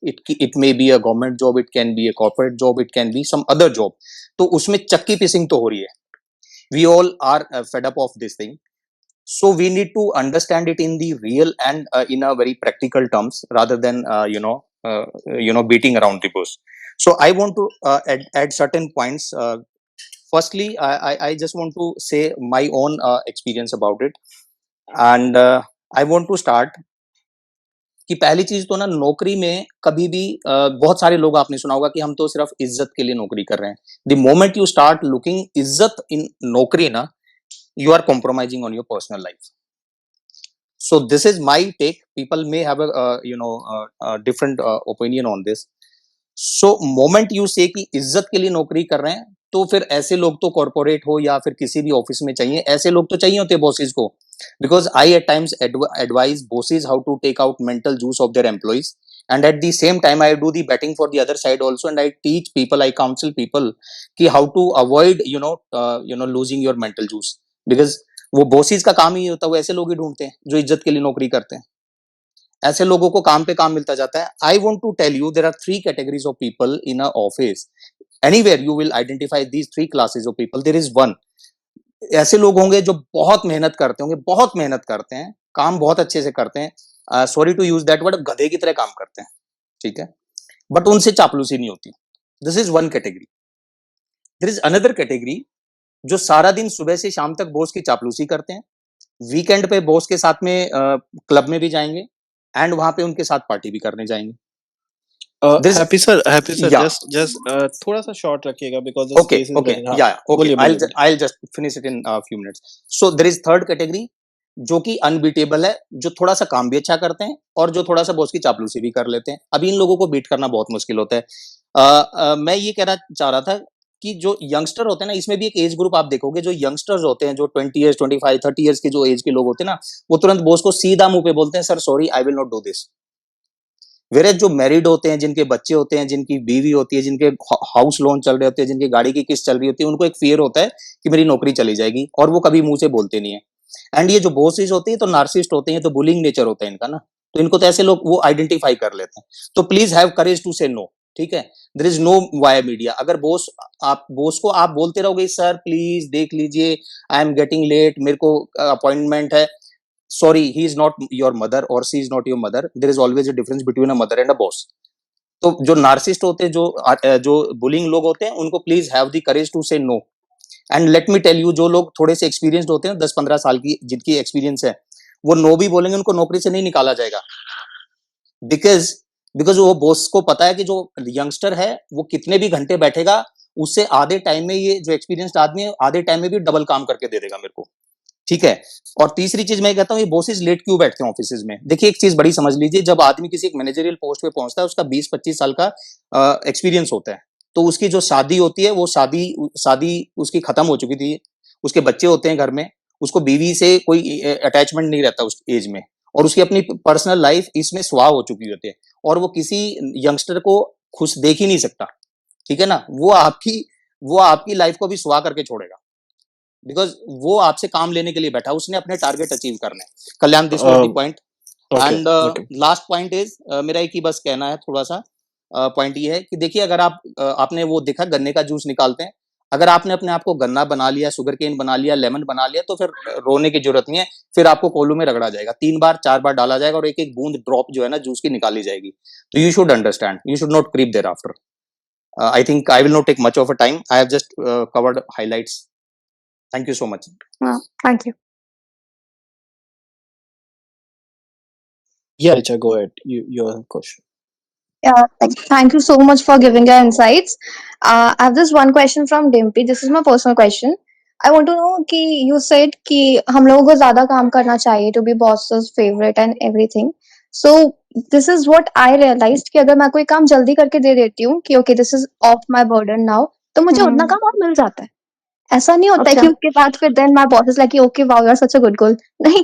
it may be a government job, it can be a corporate job, it can be some other job, तो उसमें चक्की fishing तो हो रही है. We all are fed up of this thing, so we need to understand it in the real and in a very practical terms rather than beating around the bush. So I want to add certain points. Firstly, I just want to say my own experience about it, and I want to start कि पहली चीज तो ना, नौकरी में कभी भी बहुत सारे लोग आपने सुना होगा कि हम तो सिर्फ इज्जत के लिए नौकरी कर रहे हैं. The moment you start looking इज्जत इन नौकरी ना, you are compromising on your personal life. So this is my take. People may have a different opinion on this. So moment you say कि इज्जत के लिए नौकरी कर रहे हैं, तो फिर ऐसे लोग तो कॉर्पोरेट हो या फिर किसी भी ऑफिस में चाहिए, ऐसे लोग तो चाहिए होते बॉसेस को, because I at times advise bosses how to take out mental juice of their employees, and at the same time I do the betting for the other side also, and I teach people, I counsel people कि how to avoid losing your mental juice, because वो bosses का काम ही होता है, वो ऐसे लोग ही ढूंढते हैं जो इज्जत के लिए नौकरी करते हैं. ऐसे लोगों को काम पे काम मिलता जाता है. I want to tell you there are three categories of people in a office. Anywhere you will identify these three classes of people. There is one, ऐसे लोग होंगे जो बहुत मेहनत करते होंगे, बहुत मेहनत करते हैं, काम बहुत अच्छे से करते हैं, sorry to use that word, गधे की तरह काम करते हैं, ठीक है, बट उनसे चापलूसी नहीं होती. This is one category. There is another category जो सारा दिन सुबह से शाम तक बॉस की चापलूसी करते हैं, वीकेंड पे बॉस के साथ में क्लब में भी जाएंगे, एंड वहां पे उनके साथ पार्टी भी करने जाएंगे. Happy sir, Yeah. just थोड़ा सा short रखिएगा because the space is Okay. running. हाँ, Yeah. Okay. बोलिए. I'll just finish it in a few minutes. So there is third category जो कि अनबीटेबल है, जो थोड़ा सा काम भी अच्छा करते हैं और जो थोड़ा सा बॉस की चापलूसी भी कर लेते हैं. अभी इन लोगों को बीट करना बहुत मुश्किल होता है. मैं ये कहना चाह रहा था कि जो यंगस्टर होते हैं ना, इसमें भी एक एज ग्रुप आप देखोगे, जो यंगस्टर्स होते हैं, जो 20 ईयर्स 25 30 ईयर्स के जो एज के लोग होते हैं ना, वो तुरंत बॉस को सीधा मुंह पे बोलते हैं, sir sorry I will not do this. Where जो मैरिड होते हैं, जिनके बच्चे होते हैं, जिनकी बीवी होती है, जिनके हाउस लोन चल रहे होते हैं, जिनकी गाड़ी की किस्त चल रही होती है, उनको एक फियर होता है कि मेरी नौकरी चली जाएगी, और वो कभी मुंह से बोलते नहीं है. एंड ये जो बॉसेस होते हैं तो नार्सिस्ट होते हैं, तो बुलिंग नेचर होता है इनका ना, तो इनको तो ऐसे लोग वो आइडेंटिफाई कर लेते हैं. तो please have courage to say no, ठीक है. There is no via media. अगर बॉस को आप बोलते रहोगे सर प्लीज देख लीजिए, आई एम गेटिंग लेट, मेरे को अपॉइंटमेंट है, sorry, he is not your mother or she is not your mother. There is always a difference between a mother and a boss. तो जो नार्सिस्ट होते हैं, जो बुलिंग लोग होते हैं, उनको please have the courage to say no. And let me tell you, जो लोग थोड़े से एक्सपीरियंस्ड होते हैं, 10-15 साल की जिनकी एक्सपीरियंस है, वो नो भी बोलेंगे, उनको नौकरी से नहीं निकाला जाएगा. बिकॉज बिकॉज वो बॉस को पता है कि जो यंगस्टर है वो कितने भी घंटे बैठेगा, उससे आधे टाइम में, ये जो एक्सपीरियंस्ड आदमी है आधे टाइम में भी डबल काम करके दे देगा मेरे को, ठीक है. और तीसरी चीज मैं कहता हूँ, ये बॉसेस लेट क्यों बैठते हैं ऑफिस में. देखिए एक चीज बड़ी समझ लीजिए, जब आदमी किसी एक मैनेजरियल पोस्ट पे पहुंचता है, उसका 20-25 साल का एक्सपीरियंस होता है, तो उसकी जो शादी होती है, वो शादी उसकी खत्म हो चुकी थी, उसके बच्चे होते हैं घर में, उसको बीवी से कोई अटैचमेंट नहीं रहता उस एज में, और उसकी अपनी पर्सनल लाइफ इसमें स्वाह हो चुकी होती है, और वो किसी यंगस्टर को खुश देख ही नहीं सकता, ठीक है ना. वो आपकी लाइफ को भी स्वाह करके छोड़ेगा, बिकॉज वो आपसे काम लेने के लिए बैठा, उसने अपने टारगेट अचीव करने हैं. Kalyan, this was the point. And last point is, मेरा एक ही बस कहना है, थोड़ा सा पॉइंट ये है कि देखिए, अगर आपने वो देखा गन्ने का जूस निकालते हैं, अगर आपने अपने आप को गन्ना बना लिया, शुगर केन बना लिया, लेमन बना लिया, तो फिर रोने की जरूरत नहीं है. फिर आपको कोल्हू में रगड़ा जाएगा, 3 बार 4 बार डाला जाएगा, और एक एक बूंद ड्रॉप जो है ना जूस की निकाली जाएगी. तो you should understand, you should not creep thereafter. I think I will not take much of a time. I have just covered highlights. Thank you so much. Thank you. Yeah, Richa, go ahead. Your question. Yeah, thank you so much for giving your insights. I have this one question from Dimpy. This is my personal question. I want to know कि you said कि हम लोगों को ज्यादा काम करना चाहिए to be boss's favorite and everything. So this is what I realized कि अगर मैं कोई काम जल्दी करके दे देती हूँ कि okay this is off my burden now, तो मुझे उतना हम्म. काम और मिल जाता है. ऐसा नहीं होता है अच्छा. कि उसके बाद फिर then my boss is like okay wow you are such a good girl. नहीं,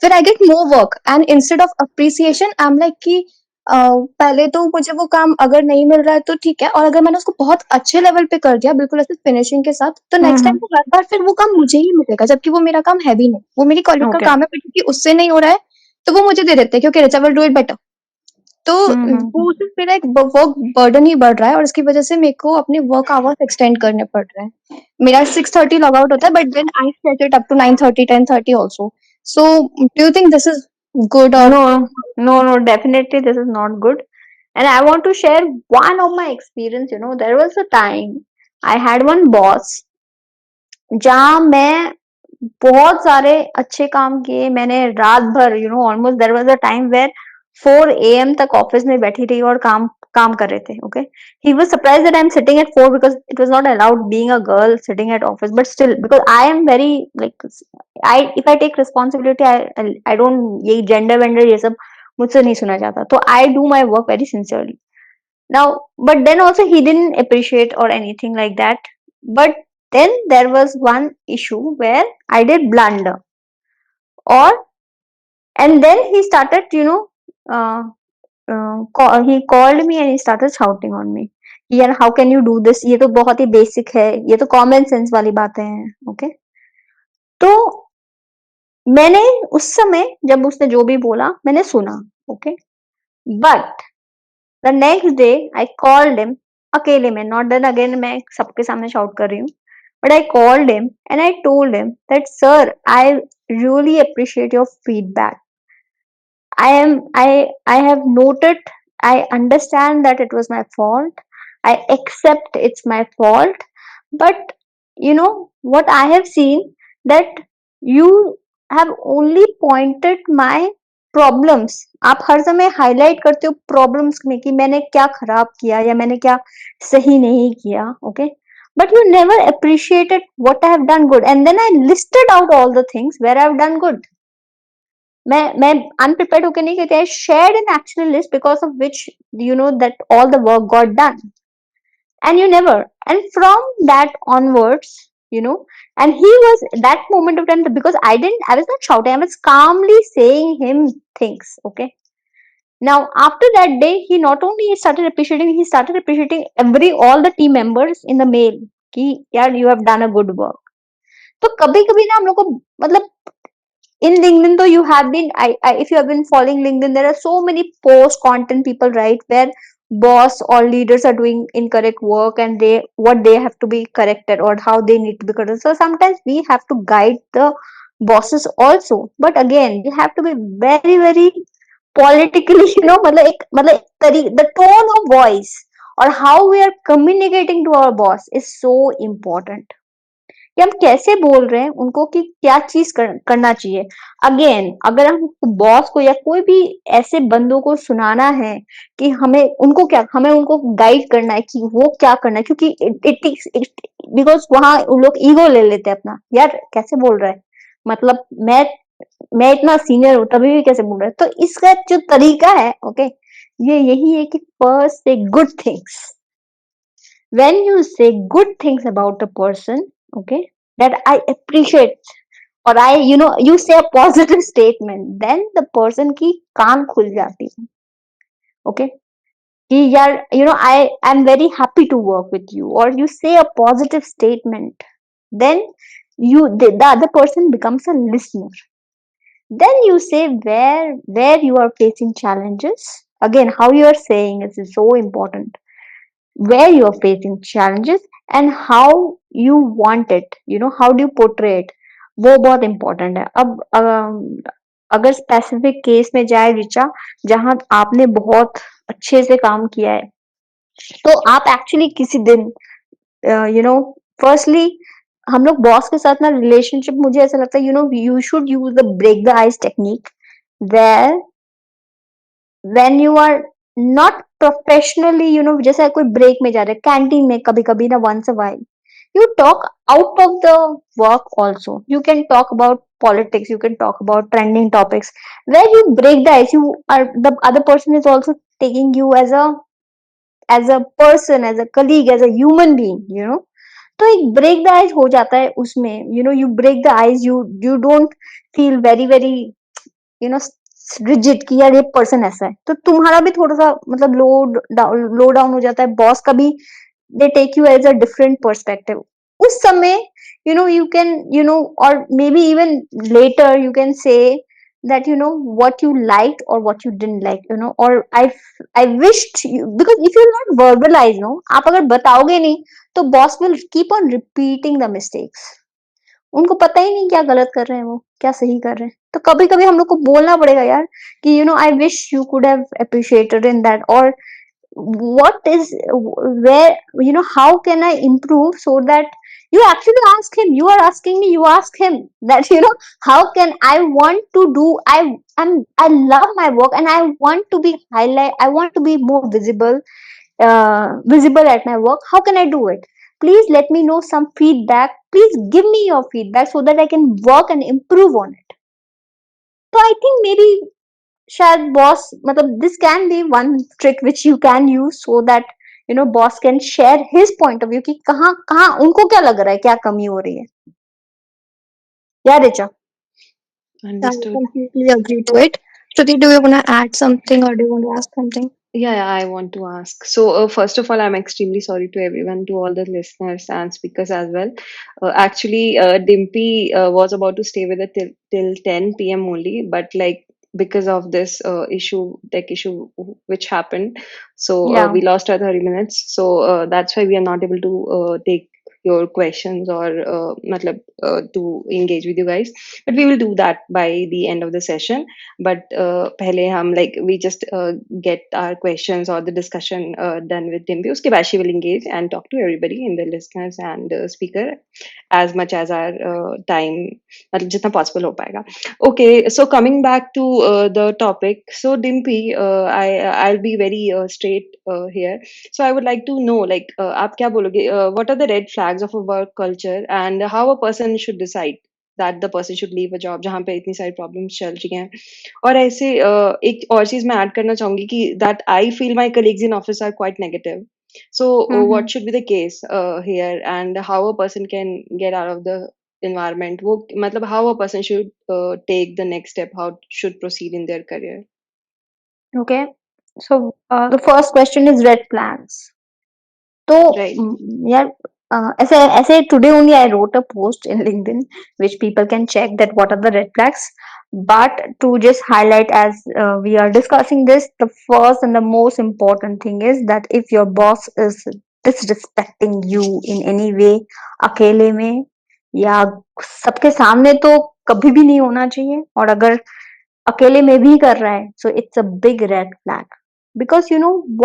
फिर I get more work and instead of appreciation I am like कि पहले तो मुझे वो काम अगर नहीं मिल रहा है तो ठीक है, और अगर मैंने उसको बहुत अच्छे लेवल पे कर दिया बिल्कुल ऐसे फिनिशिंग के साथ, तो नेक्स्ट टाइम हम्म. तो हर बार फिर वो काम मुझे ही मिलेगा, जबकि वो मेरा काम है भी नहीं, वो मेरी कॉलीग का ओके. काम है, पर क्योंकि उससे नहीं हो रहा है तो वो मुझे दे देते हैं क्योंकि Richa will do it better. तो वो सिर्फ मेरा एक वर्क बर्डन ही बढ़ रहा है और इसकी वजह से मेरे को अपने वर्क आवर्स एक्सटेंड करने पड़ रहे हैं. मेरा 6:30 लॉग आउट होता है but then I set it up to 9:30 10:30 also. So do you think this is good और No, no, definitely this is not good. And I want to share one of my experience. There was a time I had one boss जहाँ मैं बहुत सारे अच्छे काम किए. मैंने रात भर almost there was a time where 4 a.m. तक ऑफिस में बैठी रही और काम काम कर रहे थे. Okay, he was surprised that I am sitting at 4 because it was not allowed being a girl sitting at office, but still because I am very like I if I take responsibility I don't, ये gender vendor ये सब मुझसे नहीं सुना जाता, तो I do my work very sincerely. Now, but then also he didn't appreciate or anything like that. But then there was one issue where I did blunder, or and then he started, he called me and he started shouting on me. यार how can you do this? ये तो बहुत ही basic है, ये तो common sense वाली बातें हैं. Okay, तो मैंने उस समय जब उसने जो भी बोला मैंने सुना. Okay, but the next day I called him अकेले में, not then again मैं सबके सामने shout कर रही हूँ, but I called him and I told him that sir, I really appreciate your feedback. I have noted, I understand that it was my fault. I accept it's my fault. But what I have seen, that you have only pointed my problems. आप हर समय highlight करते हो problems में कि मैंने क्या खराब किया या मैंने क्या सही नहीं किया. Okay, but you never appreciated what I have done good, and then I listed out all the things where I have done good. मैं अनप्रिपेयर्ड होकर नहीं कहती. I shared an actually list because of which that all the work got done. And you never, and from that onwards, and he was that moment of time, because I was not shouting, I was calmly saying him things. Okay, now after that day he not only started appreciating, he started appreciating all the team members in the mail कि यार you have done a good work. तो कभी कभी ना हम लोग को मतलब in LinkedIn though you have been if you have been following LinkedIn, there are so many post content people write where boss or leaders are doing incorrect work and they have to be corrected or how they need to be corrected. So sometimes we have to guide the bosses also, but again we have to be very very politically the tone of voice or how we are communicating to our boss is so important कि हम कैसे बोल रहे हैं उनको कि क्या चीज करना चाहिए. अगेन अगर हम बॉस को या कोई भी ऐसे बंदों को सुनाना है कि हमें उनको गाइड करना है कि वो क्या करना है, क्योंकि बिकॉज वहां उन लोग ईगो ले लेते हैं अपना, यार कैसे बोल रहा है, मतलब मैं इतना सीनियर हूं तभी भी कैसे बोल रहा है. तो इसका जो तरीका है, ओके, ये यही है कि फर्स्ट से good things. when you say good things about a person, okay, that I appreciate, or you say a positive statement, then the person की कान खुल जाती है. Okay, कि यार I am very happy to work with you, or you say a positive statement, then the other person becomes a listener. Then you say where you are facing challenges. Again, how you are saying is so important, where you are facing challenges and how you want it, how do you portray it, वो बहुत important है. अब अगर specific case में जाए रिचा, जहां आपने बहुत अच्छे से काम किया है, तो आप एक्चुअली किसी दिन फर्स्टली हम लोग बॉस के साथ ना रिलेशनशिप, मुझे ऐसा लगता है you should use the break the ice technique, where when you are not professionally, जैसे कोई ब्रेक में जा रहे हैं कैंटीन में कभी कभी ना, once a while you talk out of the work also. You can talk about politics, you can talk about trending topics where you break the ice. You are, the other person is also taking you as a person, as a colleague, as a human being. तो एक break the ice हो जाता है उसमें, you break the ice, you don't feel very very you know rigid कि यार ये person ऐसा है, तो तुम्हारा भी थोड़ा सा मतलब लो डाउन हो जाता है, बॉस का भी they take you as a different perspective. उस समय you can or maybe even later you can say that what you liked or what you didn't like, or I wished you, because if you not verbalize, आप अगर बताओगे नहीं तो boss will keep on repeating the mistakes. उनको पता ही नहीं क्या गलत कर रहे हैं, वो क्या सही कर रहे हैं, तो कभी कभी हम लोग को बोलना पड़ेगा यार कि I wish you could have appreciated in that, or what is where, how can I improve, so that you actually ask him, you are asking me, you ask him that how can I want to do, I love my work and I want to be highlight, I want to be more visible at my work, how can I do it, please let me know some feedback, please give me your feedback so that I can work and improve on it. So I think maybe शायद boss मतलब this can be one trick which you can use so that boss can share his point of view कि कहाँ कहाँ उनको क्या लग रहा है, क्या कमी हो रही है. या Richa? I Understood. completely agree to it. Shruti, do you want to add something or do you want to ask something? Yeah, I want to ask. So, first of all, I'm extremely sorry to everyone, to all the listeners and speakers as well. Actually, Dimpy was about to stay with us till 10 p.m. only, but like because of this tech issue which happened, so Yeah. we lost our 30 minutes. So that's why we are not able to take your questions or to engage with you guys. But we will do that by the end of the session. But पहले हम like we just get our questions or the discussion done with Dimbi. Uske बाद she will engage and talk to everybody in the listeners and speaker as much as our time मतलब जितना possible हो पाएगा. Okay, so coming back to the topic. So Dimpy, I'll be very straight here. So I would like to know like आप क्या बोलोगे? What are the red flags of a work culture and how a person should decide that the person should leave a job जहाँ पे इतनी सारी problems चल रही हैं. और ऐसे एक और चीज मैं ऐड करना चाहूंगी कि that I feel my colleagues in office are quite negative. So, Mm-hmm. what should be the case here, and how a person can get out of the environment? वो मतलब how a person should take the next step, how should proceed in their career? Okay, so the first question is red flags. तो Right. यार ऐसे ऐसे today only I wrote a post in LinkedIn which people can check that what are the red flags. But to just highlight, as we are discussing this, the first and the most important thing is that if your boss is disrespecting you in any way, अकेले में या सबके सामने, तो कभी भी नहीं होना चाहिए, और अगर अकेले में भी कर रहा है, so it's a big red flag. Because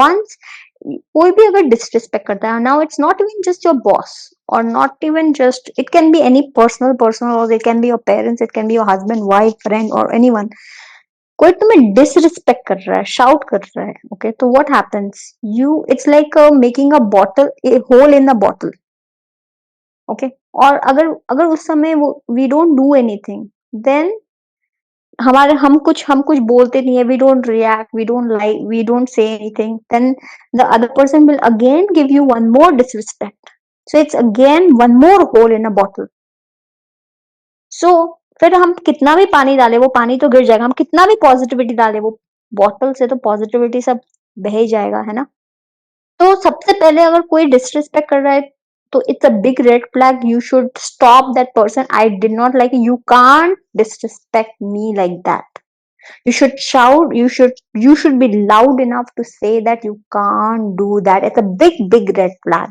once कोई भी अगर डिसरिस्पेक्ट करता है, now it's not even just your boss, or not even just, it can be any person, or it can be your parents, it can be your husband, wife, friend, or anyone. कोई तुम्हें disrespect कर रहा है, shout कर रहा है, okay, तो what happens, it's like making a bottle, a hole in the bottle. Okay, और अगर अगर उस समय वो we don't do anything, then हम कुछ बोलते नहीं है, we don't react, we don't like, we don't say anything, then the other person will again give you one more disrespect, so it's again one more hole in a bottle. So फिर हम कितना भी पानी डाले, वो पानी तो गिर जाएगा, हम कितना भी पॉजिटिविटी डाले, वो बॉटल से तो पॉजिटिविटी सब बह ही जाएगा, है ना. तो सबसे पहले अगर कोई डिसरिस्पेक्ट कर रहा है, तो it's a big red flag, you should stop that person. I did not like, you can't disrespect me like that. You should shout, you should be loud enough to say that you can't do that. It's a big red flag,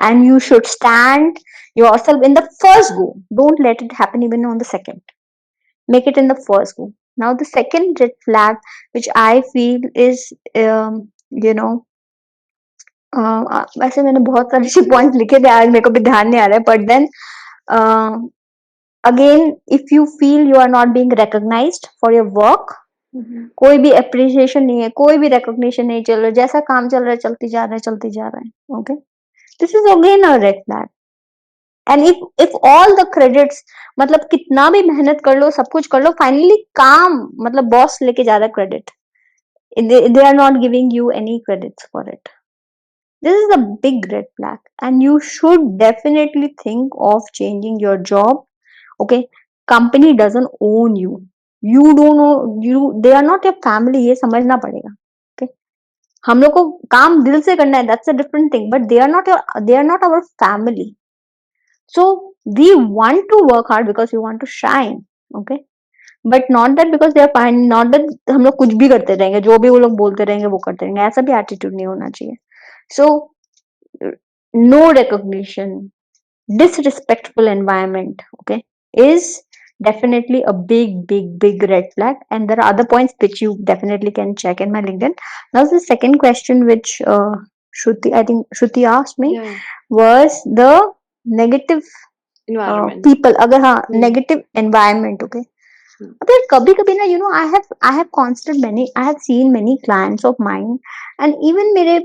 and you should stand yourself in the first go. Don't let it happen even on the second. Make it in the first go. Now the second red flag which I feel is, you know वैसे मैंने बहुत सारे point लिखे थे, आज मेरे को भी ध्यान नहीं आ रहा है, but then again, if you feel you are not being recognized for your work, कोई भी अप्रिसिएशन नहीं है, कोई भी रिकॉग्निशन नहीं चल रहा, जैसा काम चल रहा है चलती जा रहा है, चलती जा रहा है. Okay, this is again a red flag. And if all the credits, मतलब कितना भी मेहनत कर लो, सब कुछ कर लो, फाइनली काम मतलब बॉस लेके जा रहा है credit, they are not giving you any credits for it. This is a big red flag, and you should definitely think of changing your job. Okay, company doesn't own you. You don't know, they are not your family. ये समझना पड़ेगा. Okay, हम लोग को काम दिल से करना है, that's a different thing, but they are not our family. So we want to work hard because we want to shine. Okay, but not that because they are fine, not that हम लोग कुछ भी करते रहेंगे, जो भी वो लोग बोलते रहेंगे वो करते रहेंगे, ऐसा भी एटीट्यूड नहीं होना चाहिए. So no recognition, disrespectful environment, okay, is definitely a big red flag. And there are other points which you definitely can check in my LinkedIn. Now the second question which Shruti, I think Shruti asked me, Yeah. was the negative Environment. people, अगर हाँ negative environment. Okay, अब यार कभी कभी ना, I have considered many, I have seen many clients of mine, and even मेरे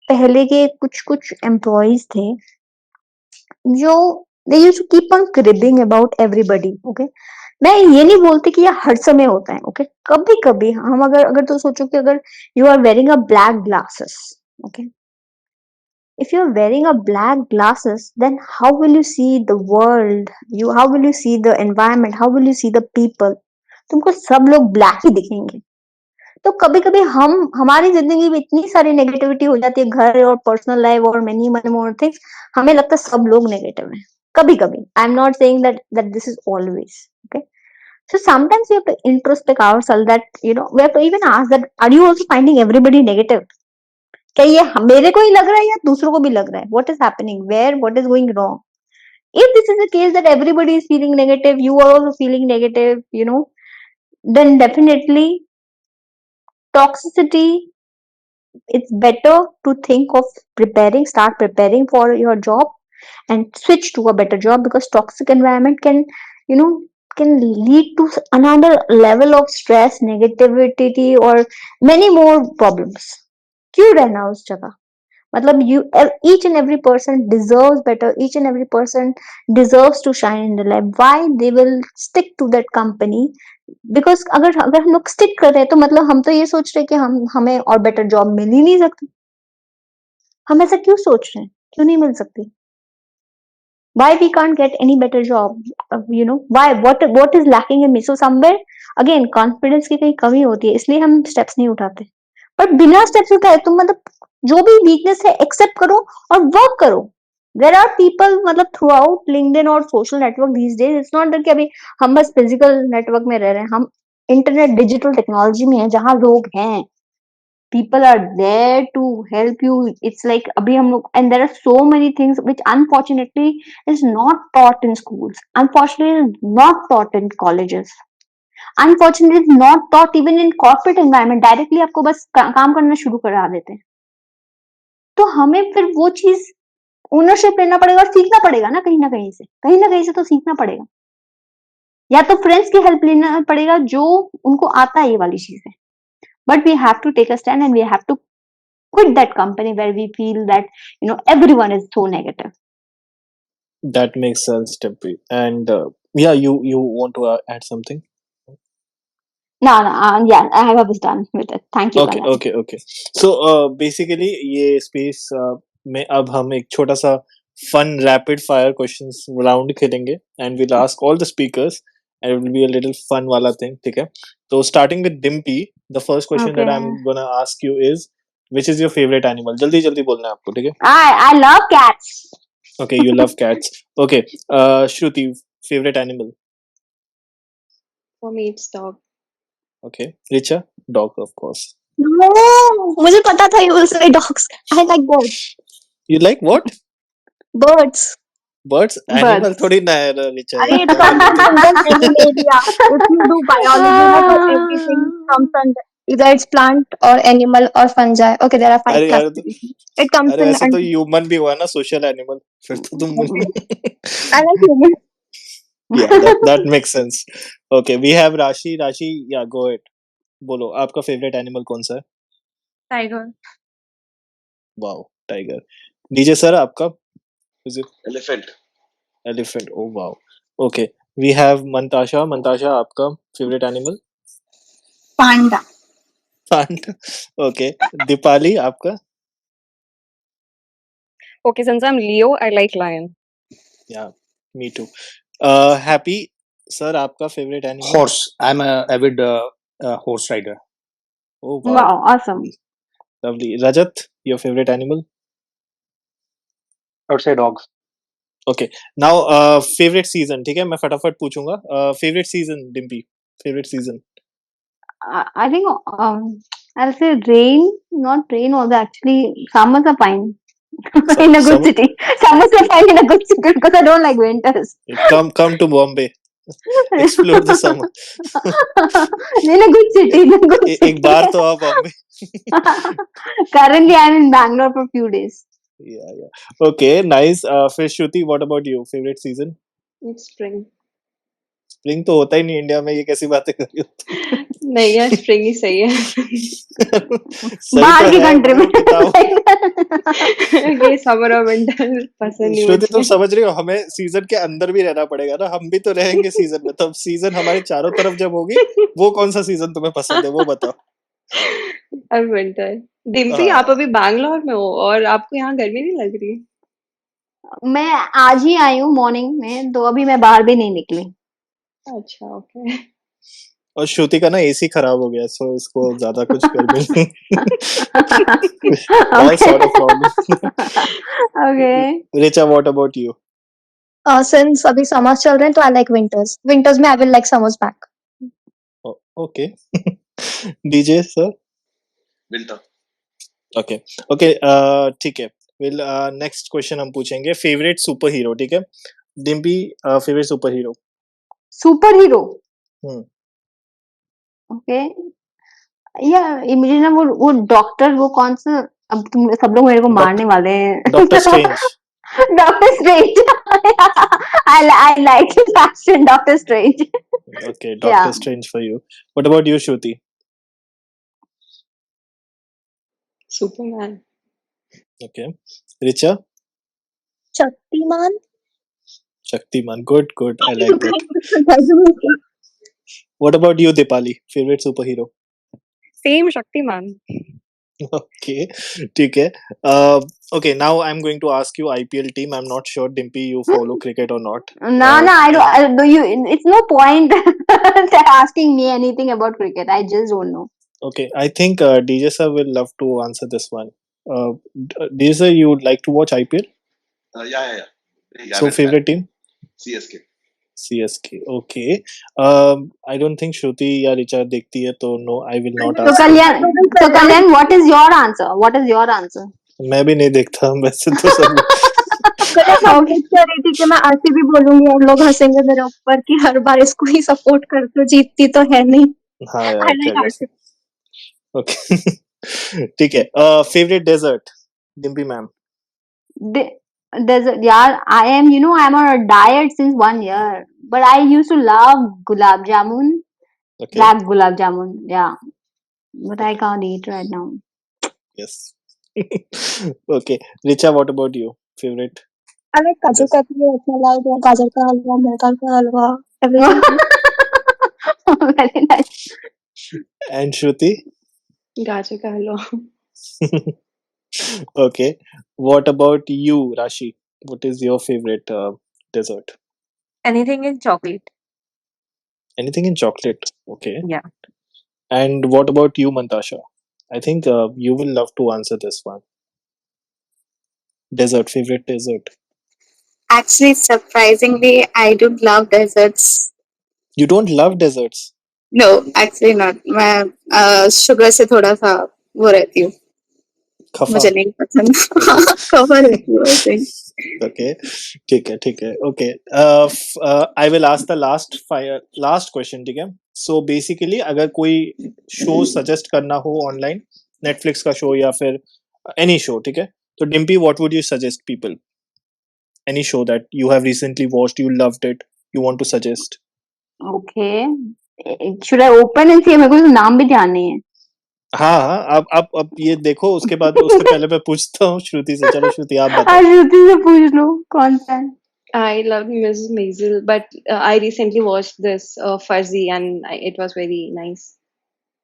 पहले के कुछ employees थे जो they used to keep on cribbing about everybody. Okay, मैं ये नहीं बोलती कि ये हर समय होता है. ओके, कभी कभी हम अगर अगर तो सोचो कि अगर you are wearing a black glasses. Okay, if you are wearing a black glasses, then how will you see the world, how will you see the environment, how will you see the people? तुमको सब लोग black ही दिखेंगे. तो कभी कभी हमारी जिंदगी में इतनी सारी नेगेटिविटी हो जाती है, घर और पर्सनल लाइफ और मेनी मनी मोर थिंग्स, हमें लगता है सब लोग नेगेटिव हैं. कभी कभी, आई am not saying that this is always. Okay, so sometimes we have to introspect ourselves, that we have to even ask that, are you also finding everybody negative? क्या ये मेरे को ही लग रहा है या दूसरों को भी लग रहा है? What is happening, where, what is going wrong? If this is the case that everybody is feeling negative, you are also feeling negative, then definitely toxicity, it's better to think of start preparing for your job and switch to a better job, because toxic environment can, you know can lead to another level of stress, negativity, or many more problems. क्यों रहना उस जगह? मतलब each and every person deserves better, each and every person deserves to shine in the life. Why they will stick to that company? Because अगर अगर हम लोग stick कर रहे हैं, तो मतलब हम तो ये सोच रहे हैं कि हमें और बेटर जॉब मिल ही नहीं सकती. हम ऐसा क्यों सोच रहे हैं? क्यों नहीं मिल सकती? Why we can't get any better job? Why, what is lacking in me? So somewhere again confidence की कहीं कमी होती है, इसलिए हम स्टेप्स नहीं उठाते. बट बिना स्टेप्स उठाए तुम मतलब जो भी वीकनेस है एक्सेप्ट करो और वर्क करो. देर आर पीपल, मतलब थ्रू आउट लिंक्डइन और social network these days, it's not that कि अभी हम बस फिजिकल नेटवर्क में रह रहे हैं, हम इंटरनेट डिजिटल टेक्नोलॉजी में है जहां लोग हैं. People are there to help you. It's like abhi hum log, and there are so many things which unfortunately is not taught in schools, unfortunately is not taught in colleges, unfortunately is not taught even in corporate environment. Directly आपको बस काम करना शुरू करा देते हैं. तो हमें फिर वो चीज ओनरशिप लेना पड़ेगा और सीखना पड़ेगा ना, कहीं ना कहीं से तो सीखना पड़ेगा, या तो फ्रेंड्स की हेल्प लेना पड़ेगा जो उनको आता है ये वाली चीजें. But we have to take a stand and we have to quit that company where we feel that everyone is so negative. That makes sense, Dimpy. And yeah, you want to add something? No, no, yeah, I was done with it. Thank you, okay Kalyan. Okay okay. So basically ये space में अब हम एक छोटा सा fun rapid fire questions round खेलेंगे, and will ask all the speakers, and it will be a little fun वाला thing. ठीक है, तो starting with Dimpy, the first question that I am Okay. Gonna ask you is, which is your favourite animal? जल्दी जल्दी बोलना है आपको. ठीक है, I love cats. Okay, you love cats. Okay, Shruti, favourite animal? For me, it's dog. Okay, Richa? Dog of course. No, मुझे पता था you will say dogs. I like birds. You like what? Birds. Birds? Animal Birds. थोड़ी ना है रिचा, अरे यार it क्या comes बोल रही under है? any area. If you do biology, na, so everything comes under either it's plant or animal or fungi. Okay, there are five अरे यार तो, classifications. It comes अरे in वैसे तो under. ह्यूमन भी हुआ ना सोशल एनिमल, फिर तो तुम I like human. yeah, that makes sense. Okay, we have Rashi. Yeah, go ahead. बोलो आपका फेवरेट एनिमल कौन सा है? Tiger. Wow, tiger. DJ sir आपका? Is it Elephant. Elephant? Oh wow. Okay, we have Mantasha. Mantasha आपका favourite animal? Panda. Panda. Okay, Deepali आपका? Okay, since I'm Leo, I like lion. Yeah, me too. Happy sir आपका favourite animal? Horse. I'm a avid horse rider. Oh wow, Wow, awesome. Lovely. Rajat, your favourite animal? I would say dogs. Okay, now favourite season, ठीक है मैं फटाफट पूछूंगा। Favourite season Dimpy, favourite season? I think I'll say rain, not rain also actually. Summers are fine in a good Summer, city. Summers are fine in a good city because I don't like winters. come to Bombay, explore the summer. In a good city, in a good एक बार तो city. आओ Bombay. Currently, I'm in Bangalore for a few days. Yeah. Okay, nice. फिर श्रुति, what about you? Favorite season? It's spring. Spring तो होता ही नहीं India में, ये कैसी बातें कर रही हो तुम? नहीं यार, spring ही सही है। सही बाहर तो की है, कंट्री में मगर बताओ। ये summer और winter पसंद नहीं श्रुति तुम मुझे। समझ रही हो, हमें सीजन के अंदर भी रहना पड़ेगा ना, हम भी तो रहेंगे सीजन में, तब सीजन हमारे चारों तरफ जब होगी, वो कौन सा सीजन तुम्हें पसंद है वो बताओ। अब winter। डिम्पी, आप हाँ, अभी बैंगलोर में हो और आपको यहाँ गर्मी नहीं लग रही? मैं आज ही आई हूँ मॉर्निंग में, तो अभी मैं बाहर भी नहीं निकली। अच्छा, ओके। और श्रुति का ना एसी खराब हो गया, सो इसको ज्यादा कुछ गर्मी नहीं। All Okay. Sort of problem. Okay. Richa, what about you? Since अभी summers चल रहे हैं तो I like winters. Winters में I will like summers back. Okay. DJ sir? Winter. Okay, okay, ठीक है। विल नेक्स्ट क्वेश्चन हम पूछेंगे, फेवरेट सुपर हीरो, ठीक है? Dimpy, favourite superhero? Superhero. Hmm, okay, या इमीडिएट ना वो डॉक्टर, वो कौन सा, अब तुम सब लोग मेरे को मारने वाले हैं। Doctor strange. Doctor strange. I like his accent, Doctor Strange. Okay, Yeah. Doctor strange for you. What about you Shruti? Superman. Okay, Richa? Shaktimaan. Shaktimaan, good good, I like that. What about you Deepali, favourite super hero? Same Shaktiman. Okay, ठीक है। Okay, now I'm going to ask you IPL team. I'm not sure, Dimpy, you follow cricket or not. No, I do you. It's no point asking me anything about cricket. I just don't know. Okay, I think DJ sir will love to answer this one. DJ sir, you would like to watch IPL? Yeah. Very So avid favorite fan. team? CSK. CSK. Okay. I don't think Shruti या रिचा देखती है, तो no, I will not So ask her. Kalyan, what is your answer? What is your answer? मैं भी नहीं देखता वैसे तो सब। मैं कह रही थी कि मैं आरसीबी बोलूंगी और लोग हंसेंगे मेरे ऊपर कि हर बार इसको ही सपोर्ट करते हो, जीतती तो है नहीं। हाँ I यार, क्या like कर RCB. सकते। Okay. ठीक है। Favorite dessert, Dimpy ma'am? Desert, yeah, I'm on a diet since 1 year, but I used to love gulab jamun, Okay. black gulab jamun, yeah, but I can't eat right now. Yes. Okay. Richa, what about you? Favorite? I like काजू Yes. Katli, rasmalai, गाजर का हलवा, मटर का हलवा, everything. Very nice. And Shruti? गाजर का हलवा। Okay. What about you, Rashi? What is your favorite dessert? Anything in chocolate. Anything in chocolate? Okay. Yeah. And what about you, Mantasha? I think you will love to answer this one. Dessert, favorite dessert? Actually, surprisingly, I don't love desserts. You don't love desserts? No, actually not. मैं sugar से थोड़ा सा वो रहती हूँ, खफा? मुझे नहीं पसंद। खबर रहती हूँ ऐसे ही। Okay, ठीक है। Okay, I will ask the last question, ठीक है? So basically, अगर कोई show suggest करना हो online, Netflix का show या फिर any show, ठीक है? तो Dimpy, what would you suggest people? Any show that you have recently watched, you loved it, you want to suggest? Okay, Should I open and see? मेरे को तो नाम भी ध्यान नहीं है. हाँ हाँ, अब ये देखो, उसके बाद उसके पहले मैं पूछता हूँ श्रुति से. चलो श्रुति, आप बताओ. आज श्रुति से पूछ लो कौन सा है. I love Mrs. Maisel, but I recently watched this Fuzzy, and it was very nice.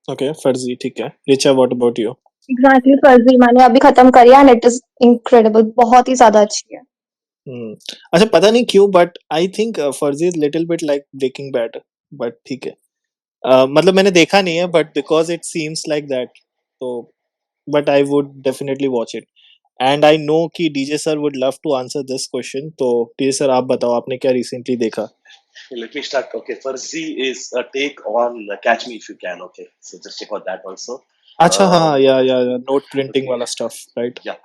Okay, फर्जी, ठीक है. Richa, what about you? Exactly फर्जी मैंने अभी खत्म करी एंड इट इज इनक्रेडिबल, बहुत ही ज्यादा अच्छी है. अच्छा, पता नहीं क्यों, but I think Farzi is little bit like Breaking Bad, but ठीक है. मतलब मैंने देखा नहीं है, but because it seems like that, तो but I would definitely watch it. And I know कि DJ sir would love to answer this question. तो डीजे सर, आप बताओ, आपने क्या रिसेंटली देखा? Let me start. Okay, Fuzzy is a take on Catch Me If You Can. Okay, so just check out that also. अच्छा, हाँ, Um, या note printing okay, वाला stuff, right? yeah.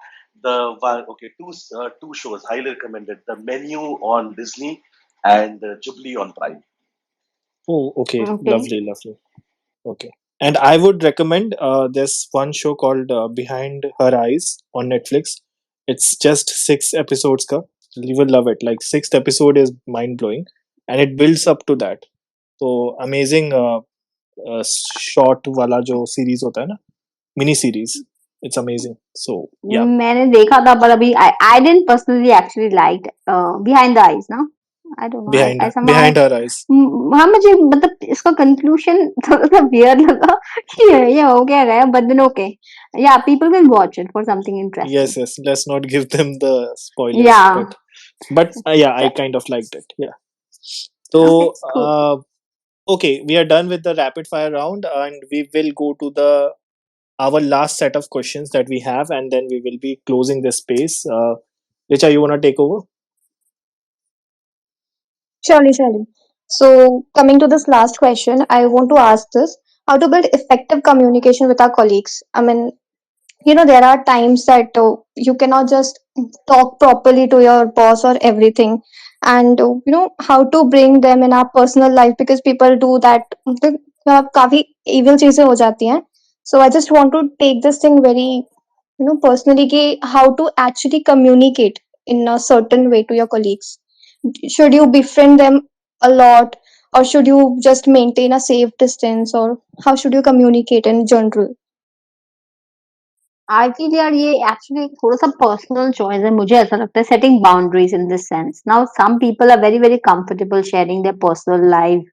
The one, okay, two shows highly recommended. The Menu on Disney and Jubilee on Prime. Oh, okay, Okay. lovely. Okay. And I would recommend this one show called Behind Her Eyes on Netflix. It's just 6 episodes ka. You will love it. Like, sixth episode is mind blowing, and it builds up to that. So amazing short wala jo series hota hai na, mini series. It's amazing. So yeah, मैंने देखा था पर अभी I didn't personally actually liked Behind the Eyes ना. I don't know. I somehow behind her eyes. हाँ मुझे मतलब इसका conclusion थोड़ा सा weird लगा कि ये हो क्या गया, but then okay. Yeah, people can watch it for something interesting. Yes. Let's not give them the spoilers. Yeah. But yeah, I kind of liked it. Yeah. So Okay, cool. okay, we are done with the rapid fire round, and we will go to the our last set of questions that we have, and then we will be closing this space. Richa, you wanna take over? Surely. So, coming to this last question, I want to ask this: how to build effective communication with our colleagues? I mean, there are times that you cannot just talk properly to your boss or everything, and how to bring them in our personal life, because people do that. काफी evil चीजें हो जाती हैं. So I just want to take this thing very personally कि how to actually communicate in a certain way to your colleagues. Should you befriend them a lot, or should you just maintain a safe distance, or how should you communicate in general? I feel यार ये actually थोड़ा सा personal choice है. मुझे ऐसा लगता है setting boundaries in this sense. Now some people are very comfortable sharing their personal life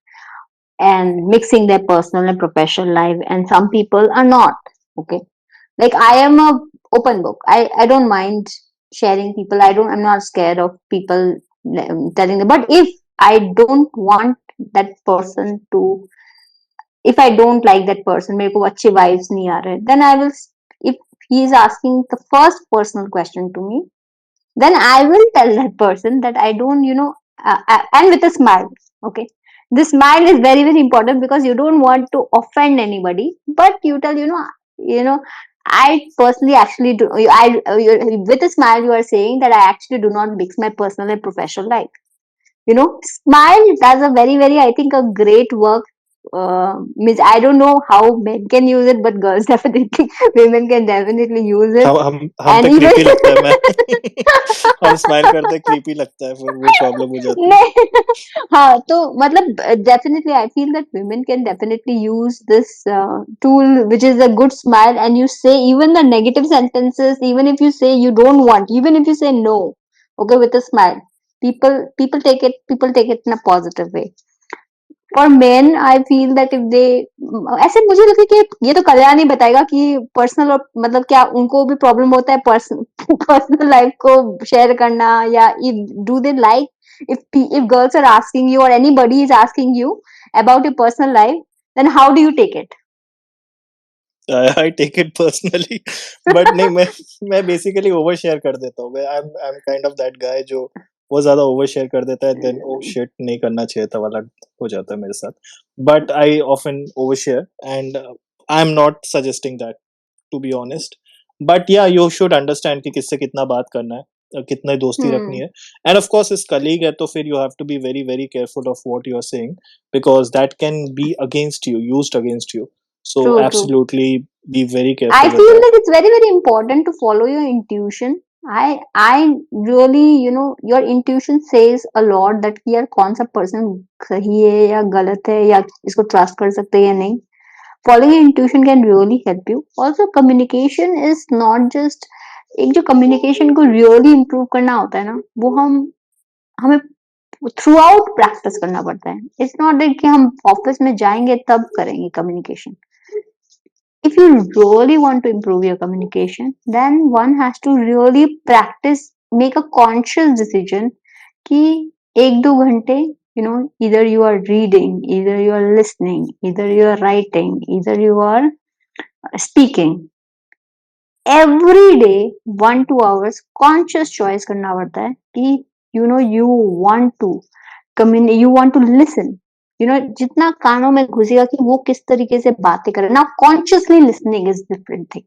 and mixing their personal and professional life, and some people are not. Okay, like I am a open book. I don't mind sharing people. I'm not scared of people telling them. But if I don't want that person to, if I don't like that person, मेरे को अच्छे vibes नहीं आ रहे, then I will, if he is asking the first personal question to me, then I will tell that person that I don't, and with a smile. Okay, the smile is very important, because you don't want to offend anybody, but you tell, I personally actually do. With a smile, you are saying that I actually do not mix my personal and professional life. Smile does a very, I think, a great work. Means I don't know how men can use it, but girls definitely, women can definitely use it. हम And पे even creepy लगता है मैं. हम smile करते हैं, creepy लगता है, फिर वो प्रॉब्लम हो जाती है. नहीं, हाँ तो मतलब definitely I feel that women can definitely use this tool, which is a good smile, and you say even the negative sentences, even if you say you don't want, even if you say no, okay, with a smile, people take it in a positive way. For men, I feel that if they, ऐसे मुझे लगता है कि ये तो कल्याण ही बताएगा कि personal और मतलब क्या उनको भी प्रॉब्लम होता है पर्सनल लाइफ को शेयर करना, या do they like, if girls are asking you, or anybody is asking you about your personal life, then how do you take it? I take it personally. But नहीं, मैं basically overshare कर देता हूँ. I'm kind of that guy जो बहुत ज़्यादा overshare कर देता है, then oh shit, नहीं करना चाहिए था वाला हो जाता है मेरे साथ. But I often overshare, and I'm not suggesting that, to be honest. But yeah, you should understand कि किससे कितना बात करना है, कितने दोस्ती रखनी है. And of course, इस colleague है तो फिर you have to be very careful of what you are saying, because that can be against you, used against you. So True. absolutely be very I careful with feel that. that it's very important to follow your intuition I really, your intuition says a lot that कि यार कौन सा person सही है या गलत है या इसको trust कर सकते हैं या नहीं. Following your intuition can really help you. Also, communication is not just एक जो communication को really improve करना होता है ना, वो हमें थ्रू आउट प्रैक्टिस करना पड़ता है. इट्स नॉट दैट कि हम ऑफिस में जाएंगे तब करेंगे communication. If you really want to improve your communication, then one has to really practice, make a conscious decision कि एक दो घंटे, either you are reading, either you are listening, either you are writing, either you are speaking. Every day 1-2 hours conscious choice करना पड़ता है कि you want to communicate, you want to listen. जितना कानों में घुसेगा कि वो किस तरीके से बातें करे. Now consciously listening is different thing.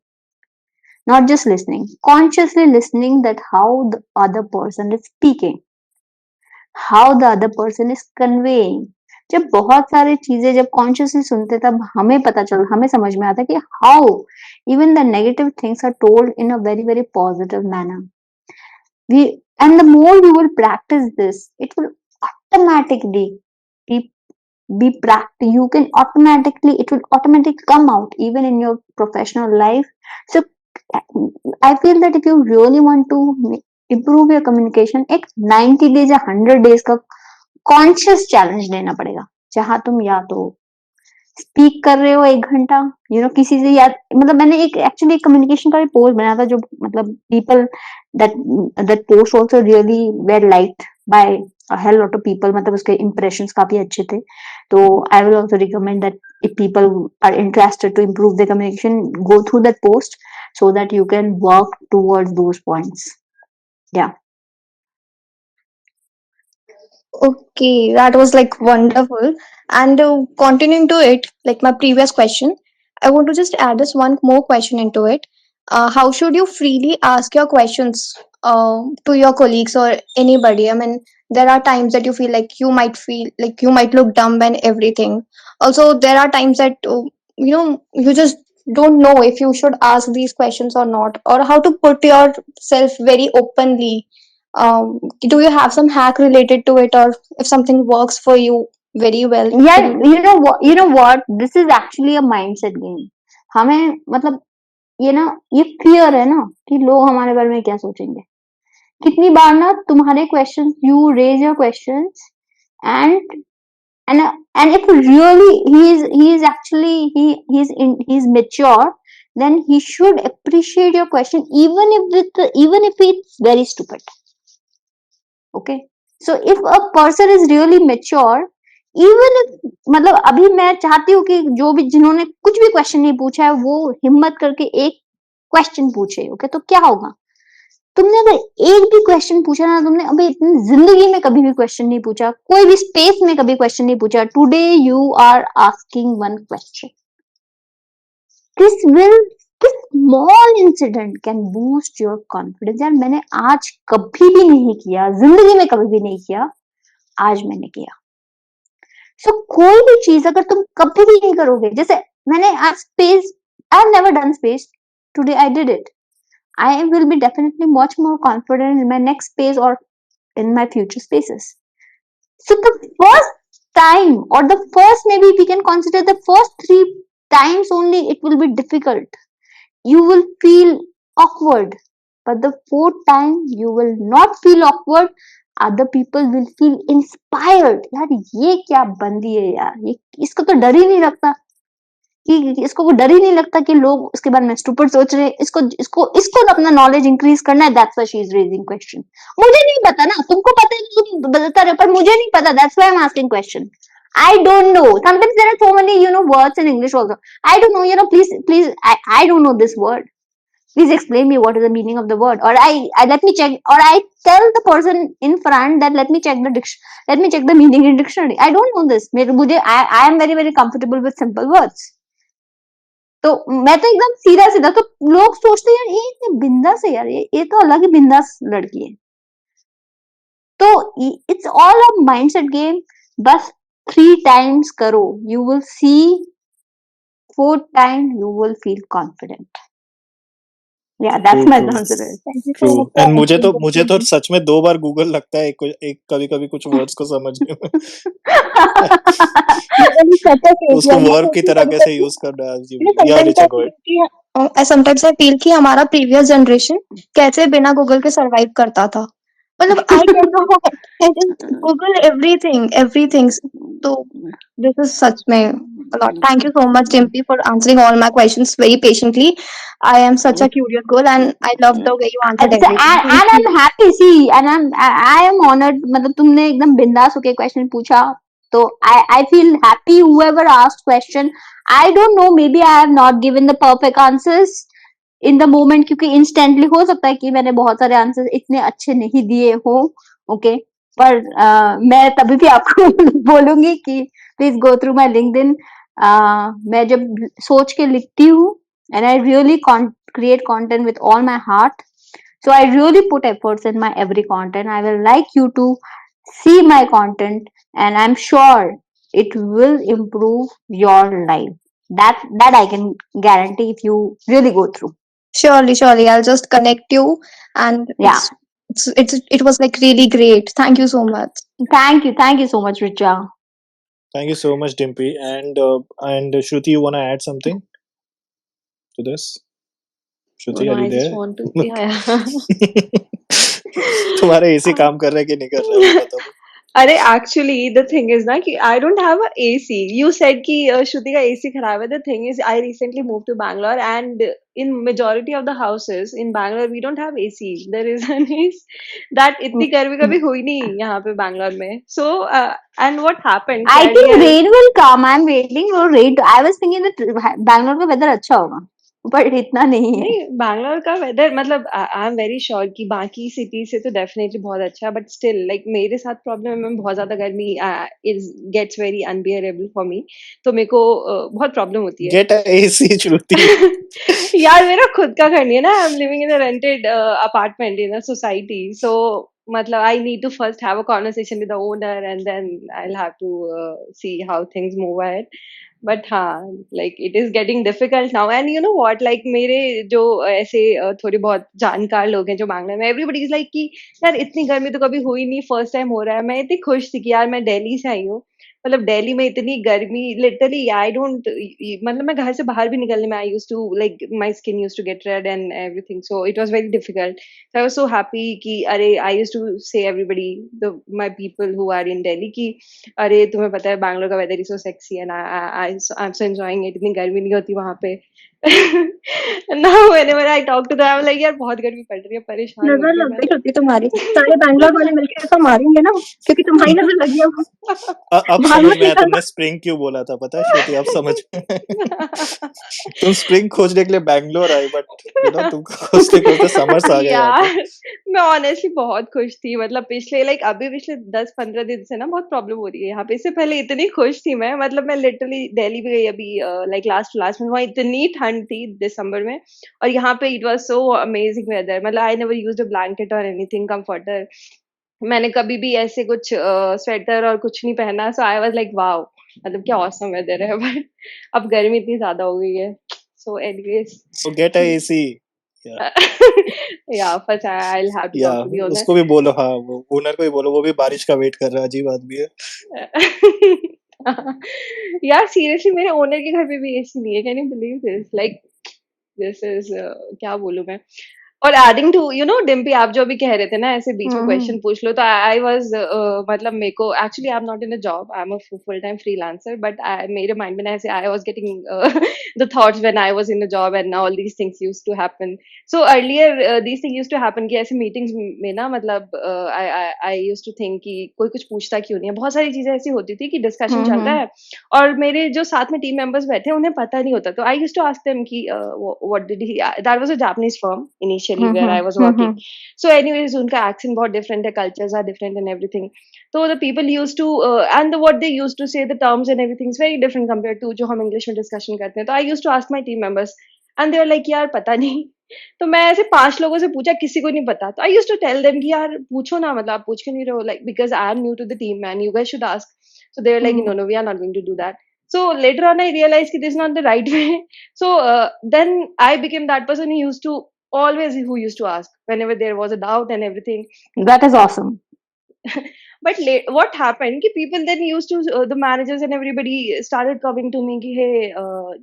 Not just listening, consciously listening that how the other person is speaking, how the other person is conveying. जब बहुत सारी चीजें जब कॉन्शियसली सुनते तब हमें समझ में आता है कि how even the negative things are told in a very very positive manner. we and the more you will practice this, it will automatically be be practice. You can automatically, it will automatically come out even in your professional life. So I feel that if you really want to improve your communication, एक 90 days या 100 days का conscious challenge लेना पड़ेगा, जहां तुम या तो speak कर रहे हो 1 घंटा, किसी से, या मतलब मैंने एक एक्चुअली कम्युनिकेशन का भी पोस्ट बनाया था, जो मतलब people that post also really were liked by a hell lot of people, मतलब उसके impressions काफी अच्छे थे. तो I will also recommend that if people are interested to improve their communication, go through that post so that you can work towards those points. Yeah. Okay, that was like wonderful. And continuing to it, like my previous question, I want to just add this one more question into it. How should you freely ask your questions to your colleagues or anybody? I mean, there are times that you feel like you might look dumb and everything. Also, there are times that you just don't know if you should ask these questions or not, or how to put yourself very openly. Do you have some hack related to it, or if something works for you very well? Yeah, Can you know what, this is actually a mindset game. हमें मतलब ये fear है ना कि लोग हमारे बारे में क्या सोचेंगे. कितनी बार ना तुम्हारे question, you raise your question, and and if really he is actually he's mature, then he should appreciate your question even if it's very stupid. Okay, so if a person is really mature, even if मतलब अभी मैं चाहती हूँ कि जो भी जिन्होंने कुछ भी क्वेश्चन नहीं पूछा है वो हिम्मत करके एक क्वेश्चन पूछे. ओके, तो क्या होगा, तुमने अगर एक भी क्वेश्चन पूछा ना, तुमने अभी इतनी जिंदगी में कभी भी क्वेश्चन नहीं पूछा, कोई भी स्पेस में कभी क्वेश्चन नहीं पूछा, today you are asking one question. This will this small incident can boost your confidence. यार मैंने आज कभी भी नहीं किया, जिंदगी में कभी भी नहीं किया, आज मैंने किया. सो कोई भी चीज अगर तुम कभी भी नहीं करोगे, जैसे मैंने आज space, I have never done space, today I did it. I will be definitely much more confident in my next space or in my future spaces. So the first time, or the first, maybe we can consider the first 3 times only, it will be difficult. You will feel awkward, but the fourth time you will not feel awkward. Other people will feel inspired. यार ये क्या बंदी है यार, ये इसको तो डर ही नहीं लगता, कि इसको डर ही नहीं लगता कि लोग उसके बारे में स्टूपिड सोच रहे हैं. इसको इसको इसको तो अपना नॉलेज इंक्रीज करना है. That's why she is raising question. मुझे नहीं पता ना, तुमको पता है तो तुम बता रहे हो, पर मुझे नहीं पता. That's why I am asking question. I don't know. Sometimes there are so many, words in English also. I don't know, please, I don't know this word. Please explain me what is the meaning of the word. Or I let me check, or I tell the person in front that let me check the meaning in dictionary. I don't know this. I am very, very comfortable with simple words. तो मैं तो एकदम सीधा सीधा, तो लोग सोचते हैं यार ये इतने बिंदास है यार, ये तो अलग ही बिंदास लड़की है. तो it's all a mindset game. बस 3 times करो, you will see 4th time you will feel confident. Yeah, that's True, my true, answer. Thank you so true. much for and answering the मुझे तो question. सच में 2 बार Google लगता है एक कभी कभी कुछ वर्ड्स को समझने में You're really such a तो उसको savior. मैं वर्ब की सोचती हूँ तरह कैसे कभी-कभी, यूज करना है जी। या sometimes Richa I go feel कि sometimes I feel कि हमारा previous generation कैसे बिना गूगल के survive करता था. मतलब I cannot I just Google everything. So this is such में a lot. Thank you so much, Dimpy, for answering all my questions very patiently. I am such a curious girl, and I love the way you answered अच्छा, everything. Thank and you. I'm happy, see, and I am honored. मतलब तुमने एकदम बिंदास होके question पूछा, तो I feel happy. Whoever asked question, I don't know, maybe I have not given the perfect answers in the moment, क्योंकि instantly हो सकता है कि मैंने बहुत सारे आंसर इतने अच्छे नहीं दिए हो, ओके, पर मैं तभी भी आपको बोलूंगी कि please go through my LinkedIn. मैं जब सोच के लिखती हूँ, and I really create content with all my heart. So I really put efforts in my every content. I will like you to see my content, and I'm sure it will improve your life. That I can guarantee if you really go through. Surely, I'll just connect you, and Yeah. it was like really great. Thank you so much. Thank you so much, Richa. Thank you so much, Dimpy. And Shruti, you wanna add something to this? Shruti, No, are you I just there? want to. Yeah. तुम्हारा AC काम कर रहा है कि नहीं कर रहा है वो बता दो. अरे actually the thing is ना कि I don't have a AC. You said कि श्रुति का AC खराब है. The thing is I recently moved to Bangalore, and in majority of the houses in Bangalore we don't have AC. The reason is that इतनी गर्मी कभी हुई नहीं यहाँ पे Bangalore में. So and what happened कि I think earlier rain will come. I'm waiting for rain. I was thinking that Bangalore का weather अच्छा होगा, but इतना नहीं है. नहीं बैंगलोर का वेदर मतलब आई एम वेरी श्योर कि बाकी सिटी से तो डेफिनेटली बहुत अच्छा है बट स्टिल लाइक मेरे साथ प्रॉब्लम है बहुत ज्यादा गर्मी is gets very unbearable for me तो मेरे को बहुत प्रॉब्लम होती है गेट अ एसी श्रुति. यार मेरा खुद का घर नहीं है ना I am living in a rented apartment in a society so मतलब I need to first have a conversation with the owner and then I will have to see how things move ahead but हाँ like it is getting difficult now and you know what like मेरे जो ऐसे थोड़े बहुत जानकार लोग हैं जो बैंगलोर में एवरीबडी इज लाइक कि यार इतनी गर्मी तो कभी हुई नहीं फर्स्ट टाइम हो रहा है मैं इतनी खुश थी कि यार मैं दिल्ली से आई हूँ मतलब दिल्ली में इतनी गर्मी लिटरली आई डोंट मतलब मैं घर से बाहर भी निकलने में I used to like my skin used to get red and everything so it was very difficult so I was so happy कि अरे I used to say everybody the my people who are in Delhi कि अरे तुम्हें पता है बैंगलोर का weather is so sexy and I am so enjoying it इतनी गर्मी नहीं होती वहां पे now whenever I talk to them I am like यार बहुत गर्मी पड़ रही है परेशान हो नजर रही हूँ लग मैं गई होती तुम्हारी. सारे बैंगलोर वाले मिलके ऐसा मारेंगे ना, क्योंकि तुम्हारी नजर लगी है वो. अब बाहर समझ मत में आया तुमने निकलना. स्प्रिंग क्यों बोला था, पता है श्रुति, अब समझ में तुम स्प्रिंग खोजने के लिए बैंगलोर आई, बट तुमको खोजते खोजते समर्स आ गए यहाँ पे. यार मैं ऑनेस्टली बहुत खुश थी मतलब पिछले लाइक अभी पिछले 10-15 दिन से ना बहुत प्रॉब्लम हो रही है यहाँ पे इससे पहले इतनी खुश थी मैं मतलब मैं लिटरली दिल्ली भी गई अभी लाइक लास्ट में वहाँ इतनी ठंड थी दिसंबर में और यहाँ पे it was so amazing weather मतलब I never used a blanket और एनीथिंग कंफर्टर मैंने कभी भी ऐसे कुछ स्वेटर और कुछ नहीं पहना सो आई वाज लाइक वाओ मतलब क्या ऑसम वेदर है बट अब गर्मी इतनी ज्यादा हो गई है so anyways so get a AC. या yeah first I'll have to या talk to the owner उसको भी बोलो, हाँ वो ओनर को भी बोलो, वो भी बारिश का वेट कर रहा है, अजीब आदमी है. यार सीरियसली मेरे ओनर के घर पे भी एसी नहीं है can you believe this like this is क्या बोलूं मैं और adding to you know Dimpy आप जो अभी कह रहे थे ना ऐसे बीच में क्वेश्चन पूछ लो तो आई वाज मतलब मेरे को actually I am not in a job I am a full time freelancer but मेरे माइंड में ना ऐसे I was getting the thoughts when I was in a job and now all these things used to happen so earlier these thing used to happen कि ऐसे meetings में ना मतलब I I used to think कि कोई कुछ पूछता क्यों नहीं है बहुत सारी चीजें ऐसी होती थी कि डिस्कशन चल रहा है और मेरे जो साथ में टीम मेंबर्स बैठे हैं उन्हें पता नहीं होता तो I used to ask them कि what did he that was a Japanese firm initially where I was working so anyways उनका accent बहुत different है cultures are different and everything so the people used to and what they used to say the terms and everything is very different compared to जो हम English में discussion करते हैं तो I used to ask my team members and they were like यार पता नहीं तो मैं ऐसे 5 लोगों से पूछा किसी को नहीं पता तो I used to tell them कि यार पूछो ना मतलब आप पूछ क्यों नहीं रहे हो like because I am new to the team and you guys should ask so they were like no we are not going to do that so later on I realized that this is not the right way so then I became that person who used to always who used to ask whenever there was a doubt and everything. That is awesome. But what happened? Ki people then used to the managers and everybody started coming to me कि hey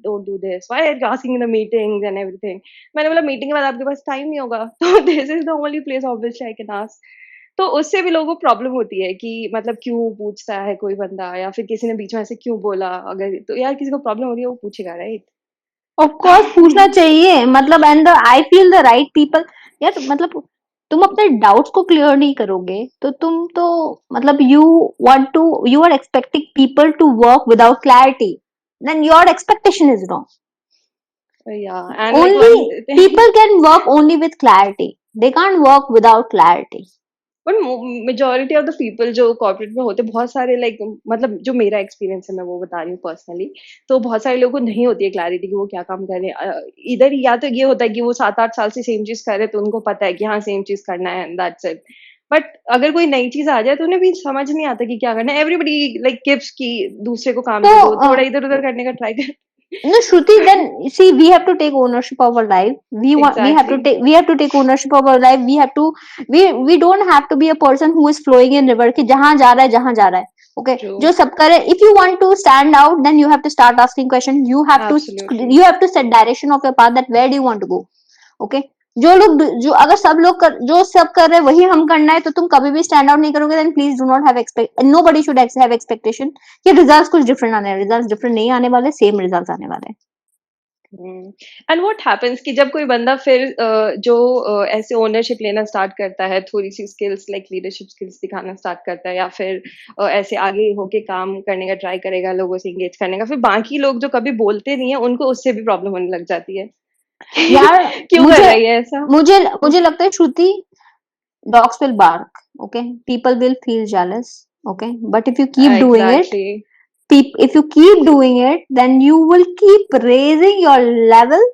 don't do this. Why are you asking in the meetings and everything? मैंने बोला meeting के बाद आपके पास time नहीं होगा तो this is the only place obviously I can ask. तो उससे भी लोगों को प्रॉब्लम होती है कि मतलब क्यों पूछता है कोई बंदा या फिर किसी ने बीच में ऐसे क्यों बोला अगर तो यार किसी को प्रॉब्लम हो रही है वो पूछेगा राइट. ऑफ कोर्स पूछना चाहिए मतलब and I feel the right people. यार मतलब तुम अपने डाउट्स को क्लियर नहीं करोगे तो तुम तो मतलब you are expecting people to work without clarity, then your expectation is wrong. Yeah, and like Only one thing, people can work only with clarity. They can't work without clarity. But majority of the people जो corporate में होते हैं बहुत सारे like मतलब जो मेरा experience है मैं वो बता रही हूँ पर्सनली. तो बहुत सारे लोगों को नहीं होती है क्लैरिटी कि वो क्या काम कर रहे हैं. इधर या तो ये होता है कि वो 7-8 साल से सेम चीज कर रहे हैं तो उनको पता है कि हाँ सेम चीज करना है एंड दैट्स इट. बट अगर कोई नई चीज आ जाए तो उन्हें भी समझ नहीं आता कि क्या करना है. एवरीबडी लाइक गिव्स की दूसरे को काम तो दे दो थोड़ा इधर उधर करने का ट्राई कर. no, Shruti, then see, we have to take ownership of our life. We have to Exactly. take ownership of our life. We don't have to be a person who is flowing in river कि जहां जा रहा है. Okay, True. जो सब करे. If you want to stand out, then you have to start asking questions. Absolutely. You have to set direction of your path. That where do you want to go? Okay. जो अगर जो सब कर रहे हैं वही हम करना है तो तुम कभी भी स्टैंड आउट नहीं करोगे. Then please do not have nobody should have expectation कि रिजल्ट्स कुछ डिफरेंट आने हैं. रिजल्ट्स डिफरेंट नहीं आने वाले, सेम रिजल्ट्स आने वाले हैं. एंड व्हाट हैपेंस कि जब कोई बंदा फिर जो ऐसे ओनरशिप लेना स्टार्ट करता है थोड़ी सी स्किल्स लाइक लीडरशिप स्किल्स दिखाना स्टार्ट करता है या फिर ऐसे आगे होके काम करने का ट्राई करेगा लोगों से एंगेज करने का फिर बाकी लोग जो कभी बोलते नहीं है उनको उससे भी प्रॉब्लम होने लग जाती है. यार क्यों कर रही है ऐसा. मुझे लगता है श्रुति, dogs will bark, okay, people will feel jealous, okay, but if you keep doing it, Exactly. if you keep doing it, then you will keep raising your level.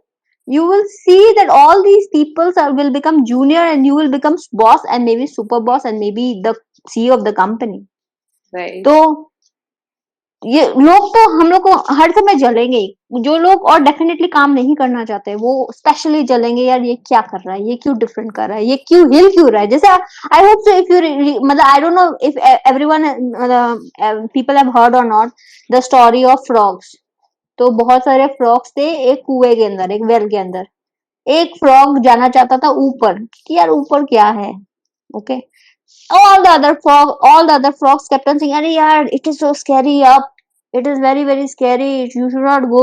You will see that all these people will become junior and you will become boss and maybe super boss and maybe the CEO of the company. Right. तो ये लोग तो हम लोग को हर समय जलेंगे ही. जो लोग और डेफिनेटली काम नहीं करना चाहते वो स्पेशली जलेंगे. यार ये क्या कर रहा है, ये क्यों डिफरेंट कर रहा है, ये क्यों हिल क्यों रहा है. जैसे I hope so if you मतलब I don't know if everyone people have heard or not the story of frogs. तो बहुत सारे फ्रॉग्स थे एक कुएं के अंदर, एक वेल के अंदर. एक फ्रॉग जाना चाहता था ऊपर कि यार ऊपर क्या है. Okay. All the other frogs kept on saying, "Arey yaar, it is so scary up. It is very very scary. You should not go.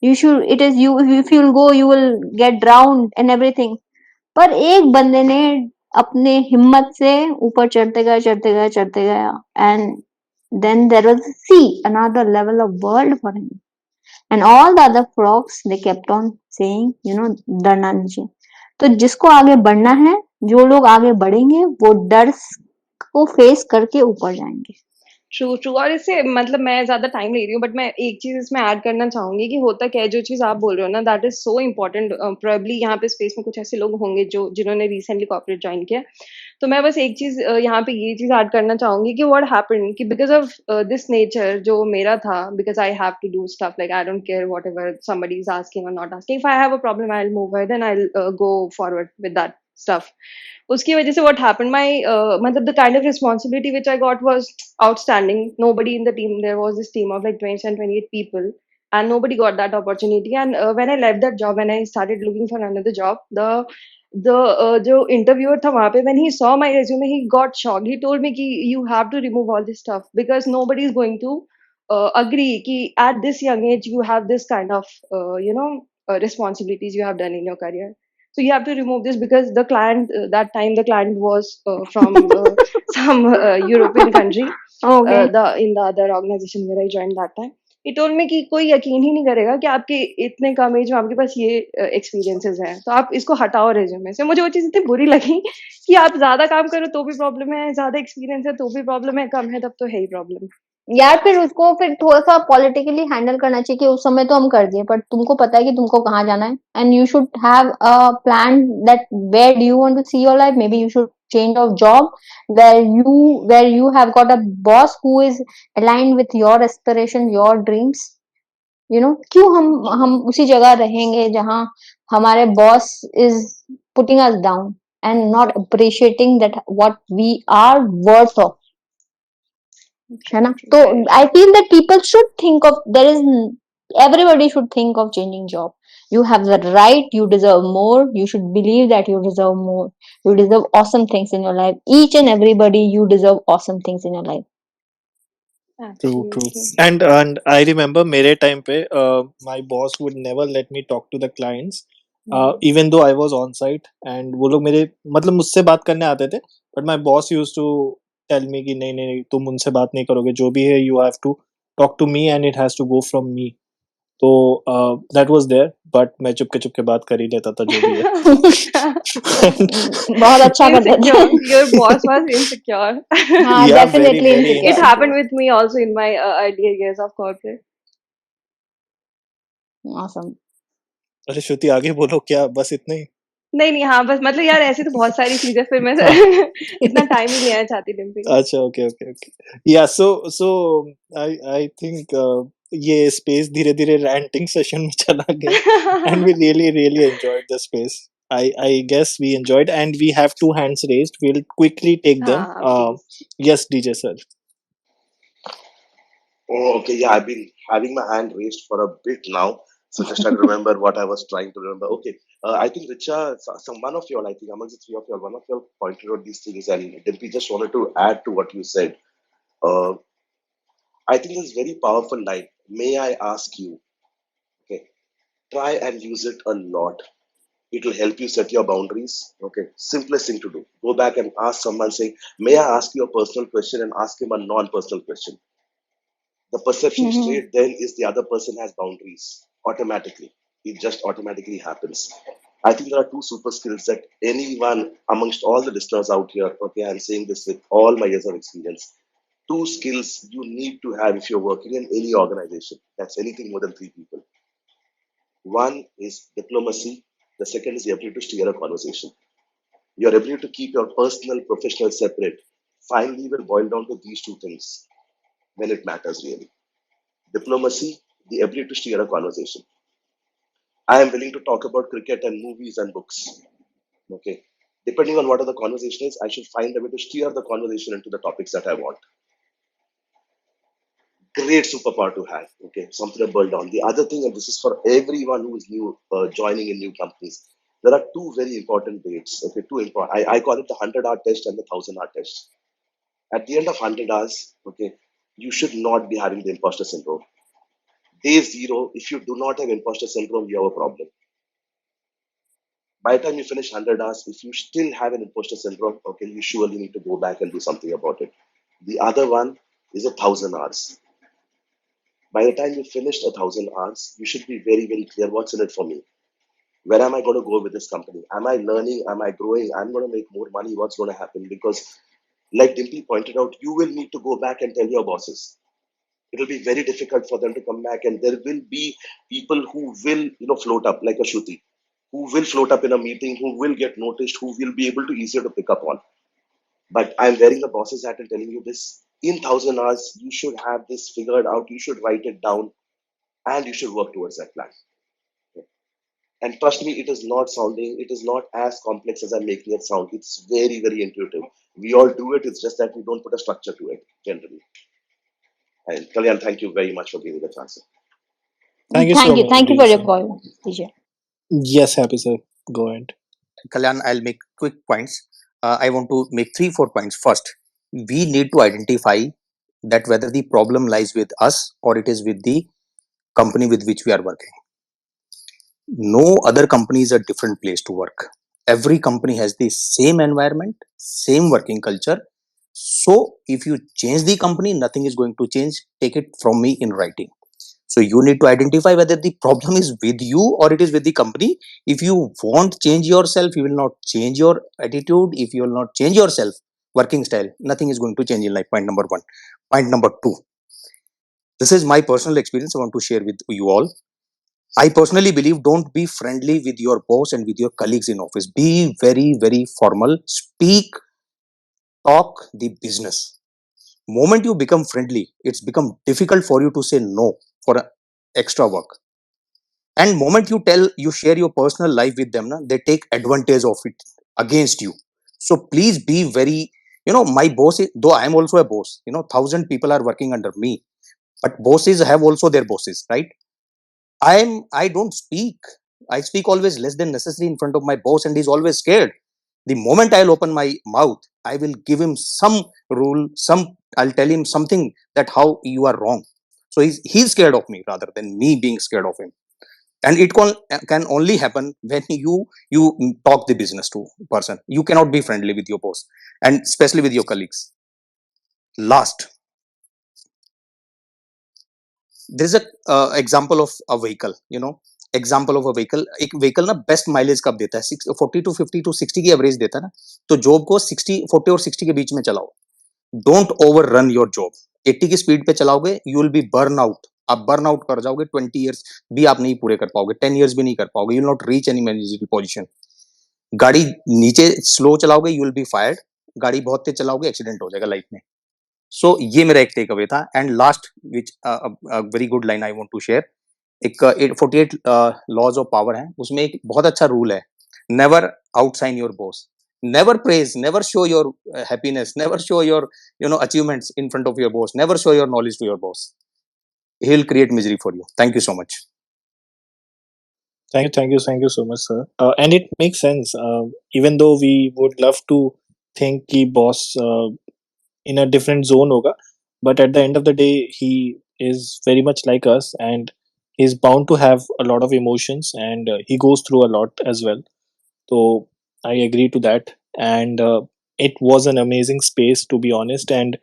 You should. It is you. If you will go, you will get drowned and everything." पर एक बंदे ने अपने हिम्मत से ऊपर चढ़ते गया and then there was a sea, another level of world for him. And all the other frogs they kept on saying, डरना नहीं चाहिए. तो जिसको आगे बढ़ना है, जो लोग आगे बढ़ेंगे वो डर को फेस करके ऊपर जाएंगे. True true. और इससे मतलब मैं ज्यादा टाइम ले रही हूँ बट मैं एक चीज इसमें ऐड करना चाहूंगी कि होता क्या है जो चीज आप बोल रहे हो ना that is so important. Probably यहाँ पे स्पेस में कुछ ऐसे लोग होंगे जो जिन्होंने रिसेंटली कॉर्पोरेट ज्वाइन किया. तो मैं बस एक चीज यहाँ पे ये चीज ऐड करना चाहूंगी कि व्हाट हैपेंड कि बिकॉज ऑफ दिस नेचर जो मेरा था because I have to do stuff like I don't care whatever somebody is asking or not asking. If I have a problem I will move then I will go forward with that stuff. उसकी वजह से what happened my मतलब the kind of responsibility which I got was outstanding. Nobody in the team, there was this team of like 27 28 people and nobody got that opportunity. And when I left that job and I started looking for another job, the जो interviewer था वहाँ पे when he saw my resume he got shocked. He told me कि you have to remove all this stuff because nobody is going to agree कि at this young age you have this kind of responsibilities you have done in your career. So you have to remove this because the client that time the client was from some European country. Okay. In the other organization where I joined that time. He told me कि कोई यकीन ही नहीं करेगा कि आपके इतने कम as में आपके पास ये एक्सपीरियंसेस हैं तो आप इसको हटाओ रेज्यूमे से. मुझे वो चीज़ इतनी बुरी लगी कि आप ज्यादा काम करो तो भी प्रॉब्लम है, ज्यादा एक्सपीरियंस है तो भी प्रॉब्लम है, कम है तब तो है ही प्रॉब्लम. यार फिर उसको फिर थोड़ा सा पॉलिटिकली हैंडल करना चाहिए कि उस समय तो हम कर दिए पर तुमको पता है कि तुमको कहाँ जाना है and you should have a plan that where do you want to see your life. Maybe you should change of job where you have got a boss who is aligned with your aspiration, your dreams. क्यों हम उसी जगह रहेंगे जहां हमारे boss is putting us down and not appreciating that what we are worth of. है ना? Exactly. So Very I true. feel that people should think of everybody should think of changing job. You have the right, you deserve more, you should believe that you deserve more. You deserve awesome things in your life. Each and everybody, you deserve awesome things in your life. True, true. Absolutely. And I remember मेरे time पे my boss would never let me talk to the clients even though I was on site and वो लोग मेरे मतलब मुझसे बात करने आते थे but my boss used to tell me कि नहीं नहीं नहीं, तुम उनसे बात नहीं करोगे जो भी है you have to talk to me and it has to go from me. तो that was there but मैं चुपके बात कर ही लेता था जो भी है. बहुत अच्छा करते थे. Insecure. Your boss was insecure. हाँ, Yeah, very definitely very It insecure. happened insecure. with me also in my earlier years of corporate. Awesome. अरे श्रुति आगे बोलो क्या बस इतना ही. नहीं नहीं हाँ बस मतलब यार ऐसी तो बहुत सारी चीजें फिर मैं हाँ. इतना टाइम ही नहीं आया चाहती डिम्पी. अच्छा ओके ओके ओके या सो आई थिंक ये स्पेस धीरे धीरे रैंटिंग सेशन में चला गया and we really enjoyed the space. I guess we enjoyed and we have two hands raised. We'll quickly take them. हाँ please. Yes, DJ sir. Oh, okay. Yeah, I've been having my hand raised for a bit now. So just trying to remember what I was trying to remember. Okay. I think Richa, one of y'all, I think amongst the three of y'all, one of y'all pointed out these things, and Dimpy just wanted to add to what you said. Uh, I think it's very powerful line. May I ask you? Okay. Try and use it a lot. It will help you set your boundaries. Okay. Simplest thing to do. Go back and ask someone saying, may I ask you a personal question, and ask him a non-personal question. The perception straight then is the other person has boundaries automatically. It just automatically happens. I think there are two super skills that anyone amongst all the listeners out here, okay, I'm saying this with all my years of experience. Two skills you need to have if you're working in any organization. That's anything more than three people. One is diplomacy. The second is the ability to steer a conversation. Your ability to keep your personal, professional separate finally will boil down to these two things when it matters really. Diplomacy, the ability to steer a conversation. I am willing to talk about cricket and movies and books. Okay. Depending on what the conversation is, I should find a way to steer the conversation into the topics that I want. Great superpower to have. Okay. Something to boil down. The other thing, and this is for everyone who is new, joining in new companies, there are two very important dates. Okay. Two important. I call it the 100-hour test and the 1,000-hour test. At the end of 100 hours, okay, you should not be having the imposter syndrome. Day zero, if you do not have imposter syndrome, you have a problem. By the time you finish 100 hours, if you still have an imposter syndrome, okay, you surely need to go back and do something about it. The other one is 1,000 hours. By the time you finished 1,000 hours, you should be very, very clear what's in it for me. Where am I going to go with this company? Am I learning? Am I growing? I'm going to make more money. What's going to happen? Because, like Dimpy pointed out, you will need to go back and tell your bosses. It will be very difficult for them to come back, and there will be people who will, float up like a Shruti, who will float up in a meeting, who will get noticed, who will be able to easier to pick up on. But I'm wearing the boss's hat and telling you this: in 1,000 hours, you should have this figured out. You should write it down, and you should work towards that plan. And trust me, it is not as complex as I'm making it sound. It's very, very intuitive. We all do it. It's just that we don't put a structure to it generally. And Kalyan, thank you very much for giving that answer. Thank you so much, Thank you DJ for your sir. call, DJ. Yes, happy sir. Go ahead. Kalyan, I'll make quick points. I want to make 3-4 points. First, we need to identify that whether the problem lies with us or it is with the company with which we are working. No other company is a different place to work. Every company has the same environment, same working culture. So if you change the company, nothing is going to change. Take it from me in writing. So you need to identify whether the problem is with you or it is with the company. If you won't change yourself, you will not change your attitude. If you will not change yourself, working style, nothing is going to change in life. Point number one. Point number two. This is my personal experience I want to share with you all. I personally believe don't be friendly with your boss and with your colleagues in office. Be very, very formal. Speak, talk the business. Moment you become friendly, it's become difficult for you to say no for extra work. And moment you share your personal life with them, na, they take advantage of it against you. So please be very, my boss is, though I am also a boss, 1,000 people are working under me, but bosses have also their bosses, right? I don't speak. I speak always less than necessary in front of my boss, and he's always scared. The moment I'll open my mouth, I will give him some rule, I'll tell him something that how you are wrong. So he's scared of me rather than me being scared of him. And it can only happen when you talk the business to person. You cannot be friendly with your boss, and especially with your colleagues. Last, there is a example of a vehicle, example of a vehicle. एक vehicle ना best mileage कब देता है? 40 to 50 to 60 की average देता है ना, तो job को 60 40 और 60 के बीच में चलाओ. Don't overrun your job. 80 की स्पीड पे चलाओगे, you will be burn out. आप बर्न आउट कर जाओगे. 20 years भी आप नहीं पूरे कर पाओगे, 10 years भी नहीं कर पाओगे. You will not reach any managerial position. गाड़ी नीचे स्लो चलाओगे, you will be fired. गाड़ी बहुत तेज चलाओगे, एक्सीडेंट हो जाएगा लाइफ में. सो ये मेरा एक टेक अवे था. And last, which very good line I want to share. एक 48 लॉज ऑफ पावर है, उसमें एक बहुत अच्छा रूल है. Never outshine your boss. Never praise, never show your happiness, never show your achievements in front of your boss, never show your knowledge to your boss. He'll create misery for you. Thank you so much. Thank you so much, sir. And it makes sense. Even though we would love to think कि boss in a different zone hoga, but at the end of the day, he is very much like us, and he's bound to have a lot of emotions, and he goes through a lot as well. So I agree to that, and it was an amazing space, to be honest. And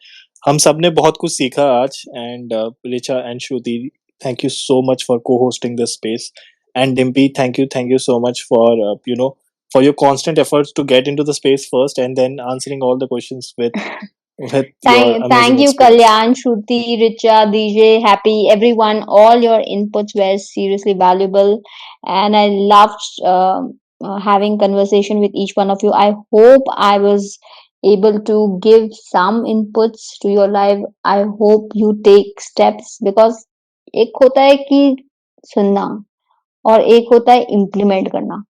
हम सब ने बहुत कुछ सीखा आज. And Richa and Shruti, thank you so much for co-hosting this space. And Dimpy, thank you so much for for your constant efforts to get into the space first, and then answering all the questions with your Thank amazing you, experience. Kalyan, Shruti, Richa, DJ, Happy, everyone. All your inputs were seriously valuable, and I loved having conversation with each one of you. I hope I was able to give some inputs to your life. I hope you take steps, because एक होता है कि सुनना और एक होता है implement करना.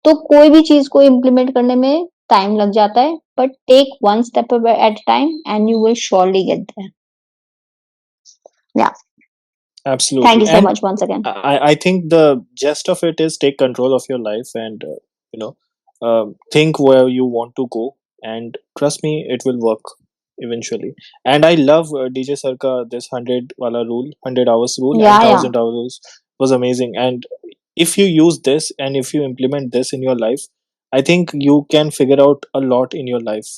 तो कोई भी चीज को इम्प्लीमेंट करने में टाइम लग जाता है, but take one step at time and you will surely get there. Yeah, Absolutely. Thank you so And much once again. I think the gist of it is take control of your life, and think where you want to go, and trust me, it will work eventually. And I love DJ Sarka, this 100 wala rule, 100 hours rule, या and या 1000 hours was amazing. And if you use this and if you implement this in your life, I think you can figure out a lot in your life.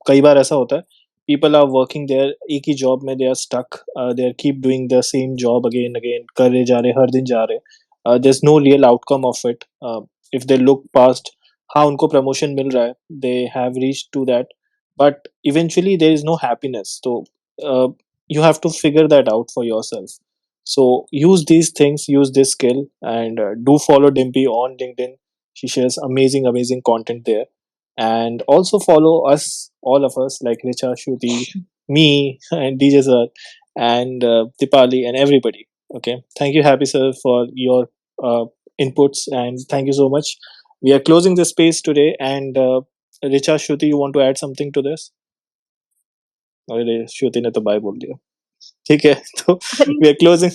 कई बार ऐसा होता है, people are working there एक ही job में, they are stuck, they are keep doing the same job again again, करे जा रहे, हर दिन जा रहे. There's no real outcome of it. If they look past हाँ उनको promotion मिल रहा है, they have reached to that, but eventually there is no happiness. So uh, you have to figure that out for yourself. So use these things, use this skill, and do follow Dimpy on LinkedIn. She shares amazing content there. And also follow us, all of us, like Richa, Shruti, me, and DJ Sir, and Dipali, and everybody. Okay, thank you, Happy Sir, for your inputs, and thank you so much. We are closing this space today, and Richa, Shruti, you want to add something to this? अरे श्रुति ने तो bye बोल दिया. ठीक है, तो we are closing.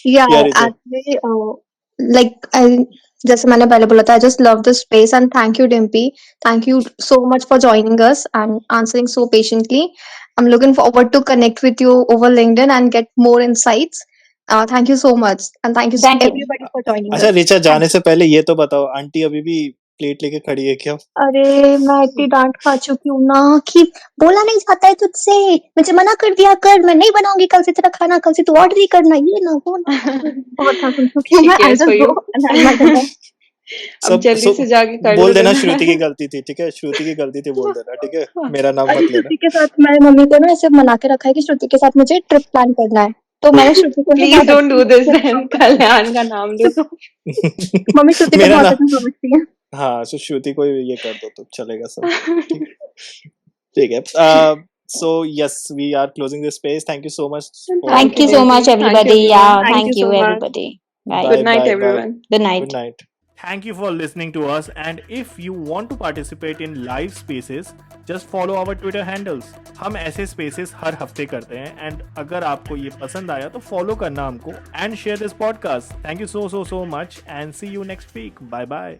Yeah, Yeah, Richa. actually, like I जैसे मैंने पहले बोला था, I just love this space and thank you, Dimpy. Thank you so much for joining us and answering so patiently. I'm looking forward to connect with you over LinkedIn and get more insights. Thank you so much and thank you thank you. everybody for joining अच्छा us. Richa, Thank जाने से पहले ये तो बताओ, aunty अभी भी plate लेके खड़ी है क्या? अरे मैं इतनी डांट खा चुकी हूँ ना कि बोला नहीं जाता है तुझसे, मुझे मना कर दिया कर, मैं नहीं बनाऊंगी कल से तेरा खाना, कल से तू ऑर्डर ही करना, ये ना वो ना. बहुत था सुन चुकी हूँ She मैं. I'll cares for just go you. and I'll not done. अब सब जल्दी सब से जाके कर लो बोल देना डिनर. श्रुति की गलती थी, ठीक है? श्रुति की गलती थी बोल देना, ठीक है? मेरा नाम अरे मत लेना. श्रुति के साथ मैंने मम्मी को ना ऐसे मना के रखा है कि श्रुति के साथ मुझे ट्रिप प्लान करना है, तो मैंने श्रुति को ना Please बहुत don't अच्छे do this से then. कल्याण का नाम लो तो. मम्मी श्रुति को मेरा बहुत नाम, अच्छे से समझती है. हाँ, so श्रुति को ये कर दो तो चलेगा सब. ठीक ठीक है. So yes, we are closing this space. Thank you so much for Thank thank you, you so uh, much Dimpy. Thank you, everybody. या everyone. Thank you thank you so much. Everybody. Right. Good night, Bye. everyone. Good night. Good night. Thank you for listening to us, and if you want to participate in live spaces, just follow our Twitter handles. हम ऐसे spaces हर हफ्ते करते हैं, and अगर आपको ये पसंद आया तो follow करना हमको and share this podcast. Thank you so much and see you next week. Bye bye.